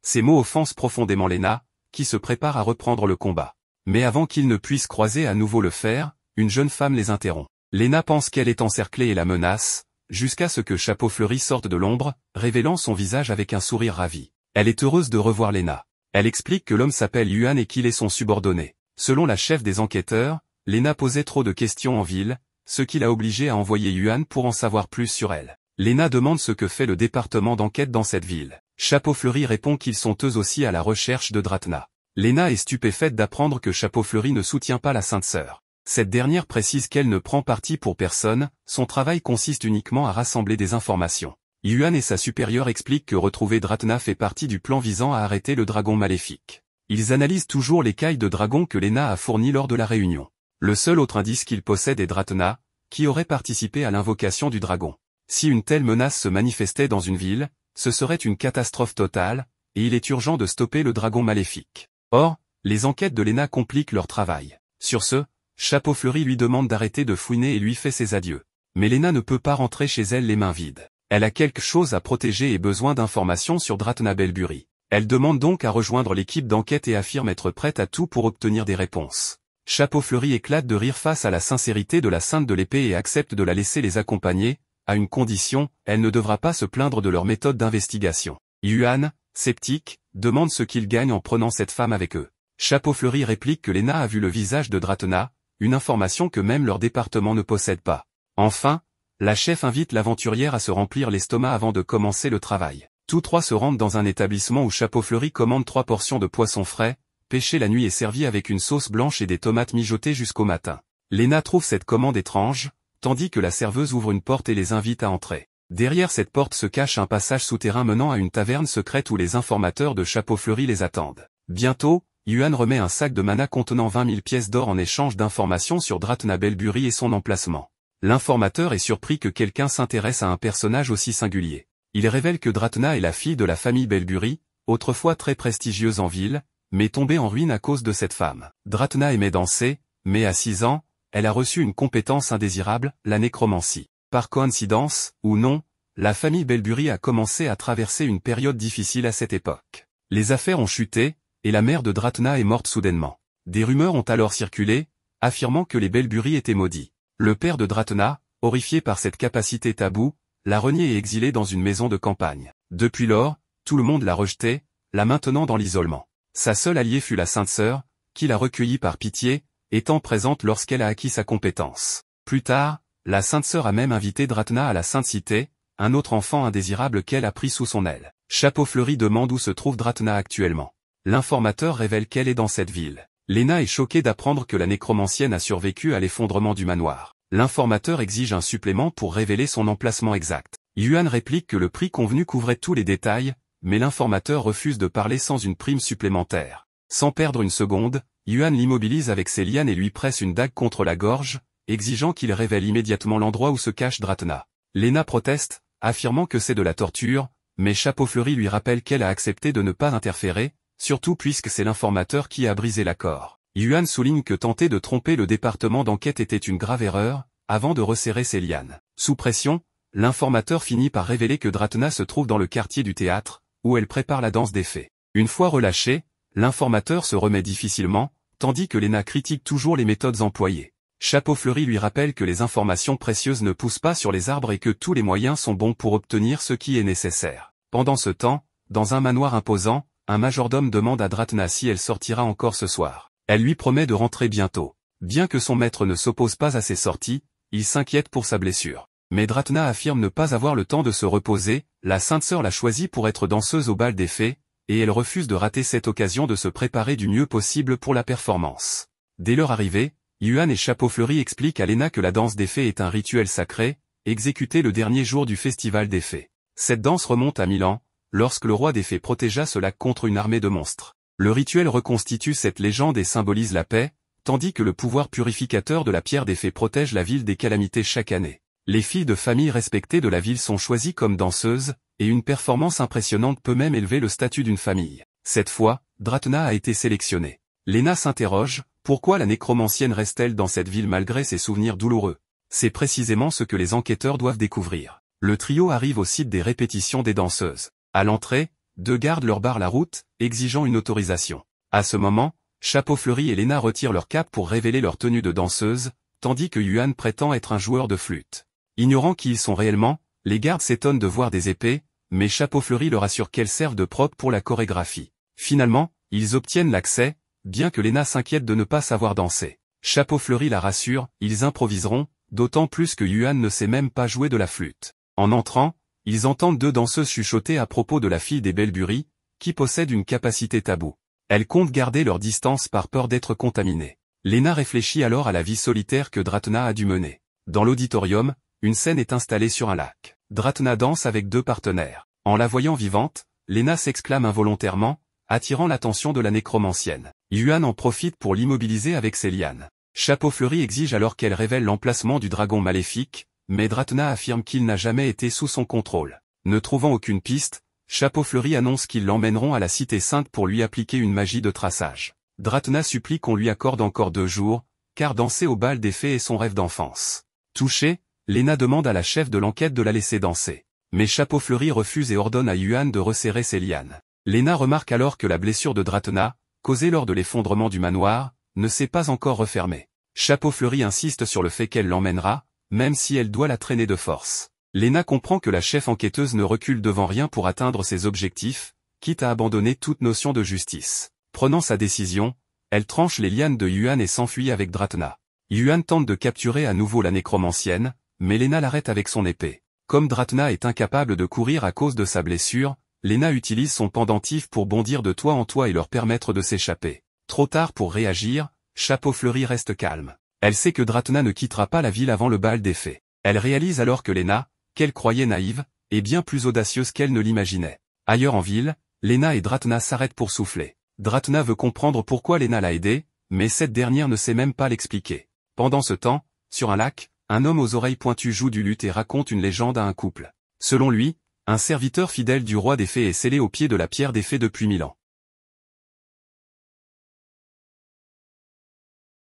Ces mots offensent profondément Lena, qui se prépare à reprendre le combat. Mais avant qu'ils ne puissent croiser à nouveau le fer, une jeune femme les interrompt. Lena pense qu'elle est encerclée et la menace, jusqu'à ce que Chapeau Fleuri sorte de l'ombre, révélant son visage avec un sourire ravi. Elle est heureuse de revoir Lena. Elle explique que l'homme s'appelle Yuan et qu'il est son subordonné. Selon la chef des enquêteurs, Lena posait trop de questions en ville, ce qui l'a obligée à envoyer Yuan pour en savoir plus sur elle. Lena demande ce que fait le département d'enquête dans cette ville. Chapeau Fleuri répond qu'ils sont eux aussi à la recherche de Dratna. Lena est stupéfaite d'apprendre que Chapeau Fleuri ne soutient pas la Sainte Sœur. Cette dernière précise qu'elle ne prend parti pour personne, son travail consiste uniquement à rassembler des informations. Yuan et sa supérieure expliquent que retrouver Dratna fait partie du plan visant à arrêter le dragon maléfique. Ils analysent toujours l'écaille de dragon que Lena a fournie lors de la réunion. Le seul autre indice qu'il possède est Dratna, qui aurait participé à l'invocation du dragon. Si une telle menace se manifestait dans une ville, ce serait une catastrophe totale, et il est urgent de stopper le dragon maléfique. Or, les enquêtes de Lena compliquent leur travail. Sur ce, Chapeau Fleuri lui demande d'arrêter de fouiner et lui fait ses adieux. Mais Lena ne peut pas rentrer chez elle les mains vides. Elle a quelque chose à protéger et besoin d'informations sur Dratna Belbury. Elle demande donc à rejoindre l'équipe d'enquête et affirme être prête à tout pour obtenir des réponses. Chapeau Fleuri éclate de rire face à la sincérité de la Sainte de l'Épée et accepte de la laisser les accompagner, à une condition, elle ne devra pas se plaindre de leur méthode d'investigation. Yuan, sceptique, demande ce qu'ils gagnent en prenant cette femme avec eux. Chapeau Fleuri réplique que Lena a vu le visage de Dratna, une information que même leur département ne possède pas. Enfin, la chef invite l'aventurière à se remplir l'estomac avant de commencer le travail. Tous trois se rendent dans un établissement où Chapeau Fleuri commande 3 portions de poisson frais, pêché la nuit et servi avec une sauce blanche et des tomates mijotées jusqu'au matin. Lena trouve cette commande étrange, tandis que la serveuse ouvre une porte et les invite à entrer. Derrière cette porte se cache un passage souterrain menant à une taverne secrète où les informateurs de Chapeau Fleuri les attendent. Bientôt, Yuan remet un sac de mana contenant 20 000 pièces d'or en échange d'informations sur Dratna Belbury et son emplacement. L'informateur est surpris que quelqu'un s'intéresse à un personnage aussi singulier. Il révèle que Dratna est la fille de la famille Belbury, autrefois très prestigieuse en ville, mais tombée en ruine à cause de cette femme. Dratna aimait danser, mais à 6 ans, elle a reçu une compétence indésirable, la nécromancie. Par coïncidence, ou non, la famille Belbury a commencé à traverser une période difficile à cette époque. Les affaires ont chuté, et la mère de Dratna est morte soudainement. Des rumeurs ont alors circulé, affirmant que les Belbury étaient maudits. Le père de Dratna, horrifié par cette capacité taboue, l'a renié et exilé dans une maison de campagne. Depuis lors, tout le monde l'a rejeté, la maintenant dans l'isolement. Sa seule alliée fut la Sainte Sœur, qui l'a recueillie par pitié, étant présente lorsqu'elle a acquis sa compétence. Plus tard, la Sainte Sœur a même invité Dratna à la Sainte Cité, un autre enfant indésirable qu'elle a pris sous son aile. Chapeau Fleuri demande où se trouve Dratna actuellement. L'informateur révèle qu'elle est dans cette ville. Lena est choquée d'apprendre que la nécromancienne a survécu à l'effondrement du manoir. L'informateur exige un supplément pour révéler son emplacement exact. Yuan réplique que le prix convenu couvrait tous les détails, mais l'informateur refuse de parler sans une prime supplémentaire. Sans perdre une seconde, Yuan l'immobilise avec ses lianes et lui presse une dague contre la gorge, exigeant qu'il révèle immédiatement l'endroit où se cache Dratna. Lena proteste, affirmant que c'est de la torture, mais Chapeau Fleuri lui rappelle qu'elle a accepté de ne pas interférer, surtout puisque c'est l'informateur qui a brisé l'accord. Yuan souligne que tenter de tromper le département d'enquête était une grave erreur, avant de resserrer ses lianes. Sous pression, l'informateur finit par révéler que Dratna se trouve dans le quartier du théâtre, où elle prépare la danse des fées. Une fois relâché, l'informateur se remet difficilement, tandis que Lena critique toujours les méthodes employées. Chapeau Fleuri lui rappelle que les informations précieuses ne poussent pas sur les arbres et que tous les moyens sont bons pour obtenir ce qui est nécessaire. Pendant ce temps, dans un manoir imposant, un majordome demande à Dratna si elle sortira encore ce soir. Elle lui promet de rentrer bientôt. Bien que son maître ne s'oppose pas à ses sorties, il s'inquiète pour sa blessure. Mais Dratna affirme ne pas avoir le temps de se reposer, la Sainte Sœur l'a choisie pour être danseuse au bal des fées, et elle refuse de rater cette occasion de se préparer du mieux possible pour la performance. Dès leur arrivée, Yuan et Chapeau Fleuri expliquent à Lena que la danse des fées est un rituel sacré, exécuté le dernier jour du festival des fées. Cette danse remonte à 1000 ans, lorsque le roi des fées protégea ce lac contre une armée de monstres. Le rituel reconstitue cette légende et symbolise la paix, tandis que le pouvoir purificateur de la pierre des fées protège la ville des calamités chaque année. Les filles de famille respectées de la ville sont choisies comme danseuses, et une performance impressionnante peut même élever le statut d'une famille. Cette fois, Dratna a été sélectionnée. Lena s'interroge, pourquoi la nécromancienne reste-t-elle dans cette ville malgré ses souvenirs douloureux? C'est précisément ce que les enquêteurs doivent découvrir. Le trio arrive au site des répétitions des danseuses. À l'entrée, 2 gardes leur barrent la route, exigeant une autorisation. À ce moment, Chapeau Fleuri et Lena retirent leur cape pour révéler leur tenue de danseuse, tandis que Yuan prétend être un joueur de flûte. Ignorant qui ils sont réellement, les gardes s'étonnent de voir des épées, mais Chapeau Fleuri leur assure qu'elles servent de prop pour la chorégraphie. Finalement, ils obtiennent l'accès, bien que Lena s'inquiète de ne pas savoir danser. Chapeau Fleuri la rassure, ils improviseront, d'autant plus que Yuan ne sait même pas jouer de la flûte. En entrant, ils entendent deux danseuses chuchoter à propos de la fille des Belbury, qui possède une capacité taboue. Elles comptent garder leur distance par peur d'être contaminées. Lena réfléchit alors à la vie solitaire que Dratna a dû mener. Dans l'auditorium, une scène est installée sur un lac. Dratna danse avec deux partenaires. En la voyant vivante, Lena s'exclame involontairement, attirant l'attention de la nécromancienne. Yuan en profite pour l'immobiliser avec ses lianes. Chapeau Fleuri exige alors qu'elle révèle l'emplacement du dragon maléfique, mais Dratna affirme qu'il n'a jamais été sous son contrôle. Ne trouvant aucune piste, Chapeau Fleuri annonce qu'ils l'emmèneront à la Cité Sainte pour lui appliquer une magie de traçage. Dratna supplie qu'on lui accorde encore 2 jours, car danser au bal des fées est son rêve d'enfance. Touchée, Lena demande à la chef de l'enquête de la laisser danser. Mais Chapeau Fleuri refuse et ordonne à Yuan de resserrer ses lianes. Lena remarque alors que la blessure de Dratna, causée lors de l'effondrement du manoir, ne s'est pas encore refermée. Chapeau Fleuri insiste sur le fait qu'elle l'emmènera, même si elle doit la traîner de force. Lena comprend que la chef enquêteuse ne recule devant rien pour atteindre ses objectifs, quitte à abandonner toute notion de justice. Prenant sa décision, elle tranche les lianes de Yuan et s'enfuit avec Dratna. Yuan tente de capturer à nouveau la nécromancienne, mais Lena l'arrête avec son épée. Comme Dratna est incapable de courir à cause de sa blessure, Lena utilise son pendentif pour bondir de toit en toit et leur permettre de s'échapper. Trop tard pour réagir, Chapeau Fleuri reste calme. Elle sait que Dratna ne quittera pas la ville avant le bal des fées. Elle réalise alors que Lena, qu'elle croyait naïve, est bien plus audacieuse qu'elle ne l'imaginait. Ailleurs en ville, Lena et Dratna s'arrêtent pour souffler. Dratna veut comprendre pourquoi Lena l'a aidée, mais cette dernière ne sait même pas l'expliquer. Pendant ce temps, sur un lac, un homme aux oreilles pointues joue du luth et raconte une légende à un couple. Selon lui, un serviteur fidèle du roi des fées est scellé au pied de la pierre des fées depuis 1000 ans.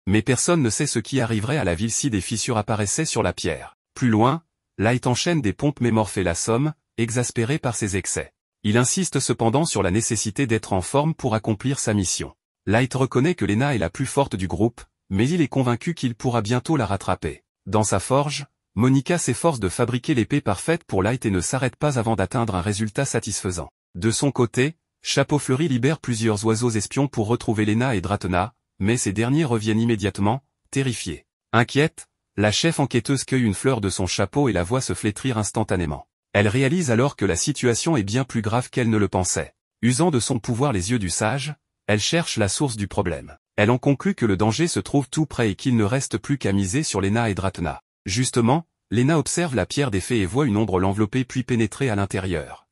Mais personne ne sait ce qui arriverait à la ville si des fissures apparaissaient sur la pierre. Plus loin, Light enchaîne des pompes mais Morphée l'assomme, exaspéré par ses excès. Il insiste cependant sur la nécessité d'être en forme pour accomplir sa mission. Light reconnaît que Lena est la plus forte du groupe, mais il est convaincu qu'il pourra bientôt la rattraper. Dans sa forge, Monica s'efforce de fabriquer l'épée parfaite pour Light et ne s'arrête pas avant d'atteindre un résultat satisfaisant. De son côté, Chapeau Fleuri libère plusieurs oiseaux espions pour retrouver Lena et Dratna, mais ces derniers reviennent immédiatement, terrifiés. Inquiète, la chef enquêteuse cueille une fleur de son chapeau et la voit se flétrir instantanément. Elle réalise alors que la situation est bien plus grave qu'elle ne le pensait. Usant de son pouvoir les yeux du sage, elle cherche la source du problème. Elle en conclut que le danger se trouve tout près et qu'il ne reste plus qu'à miser sur Lena et Dratna. Justement, Lena observe la pierre des fées et voit une ombre l'envelopper puis pénétrer à l'intérieur.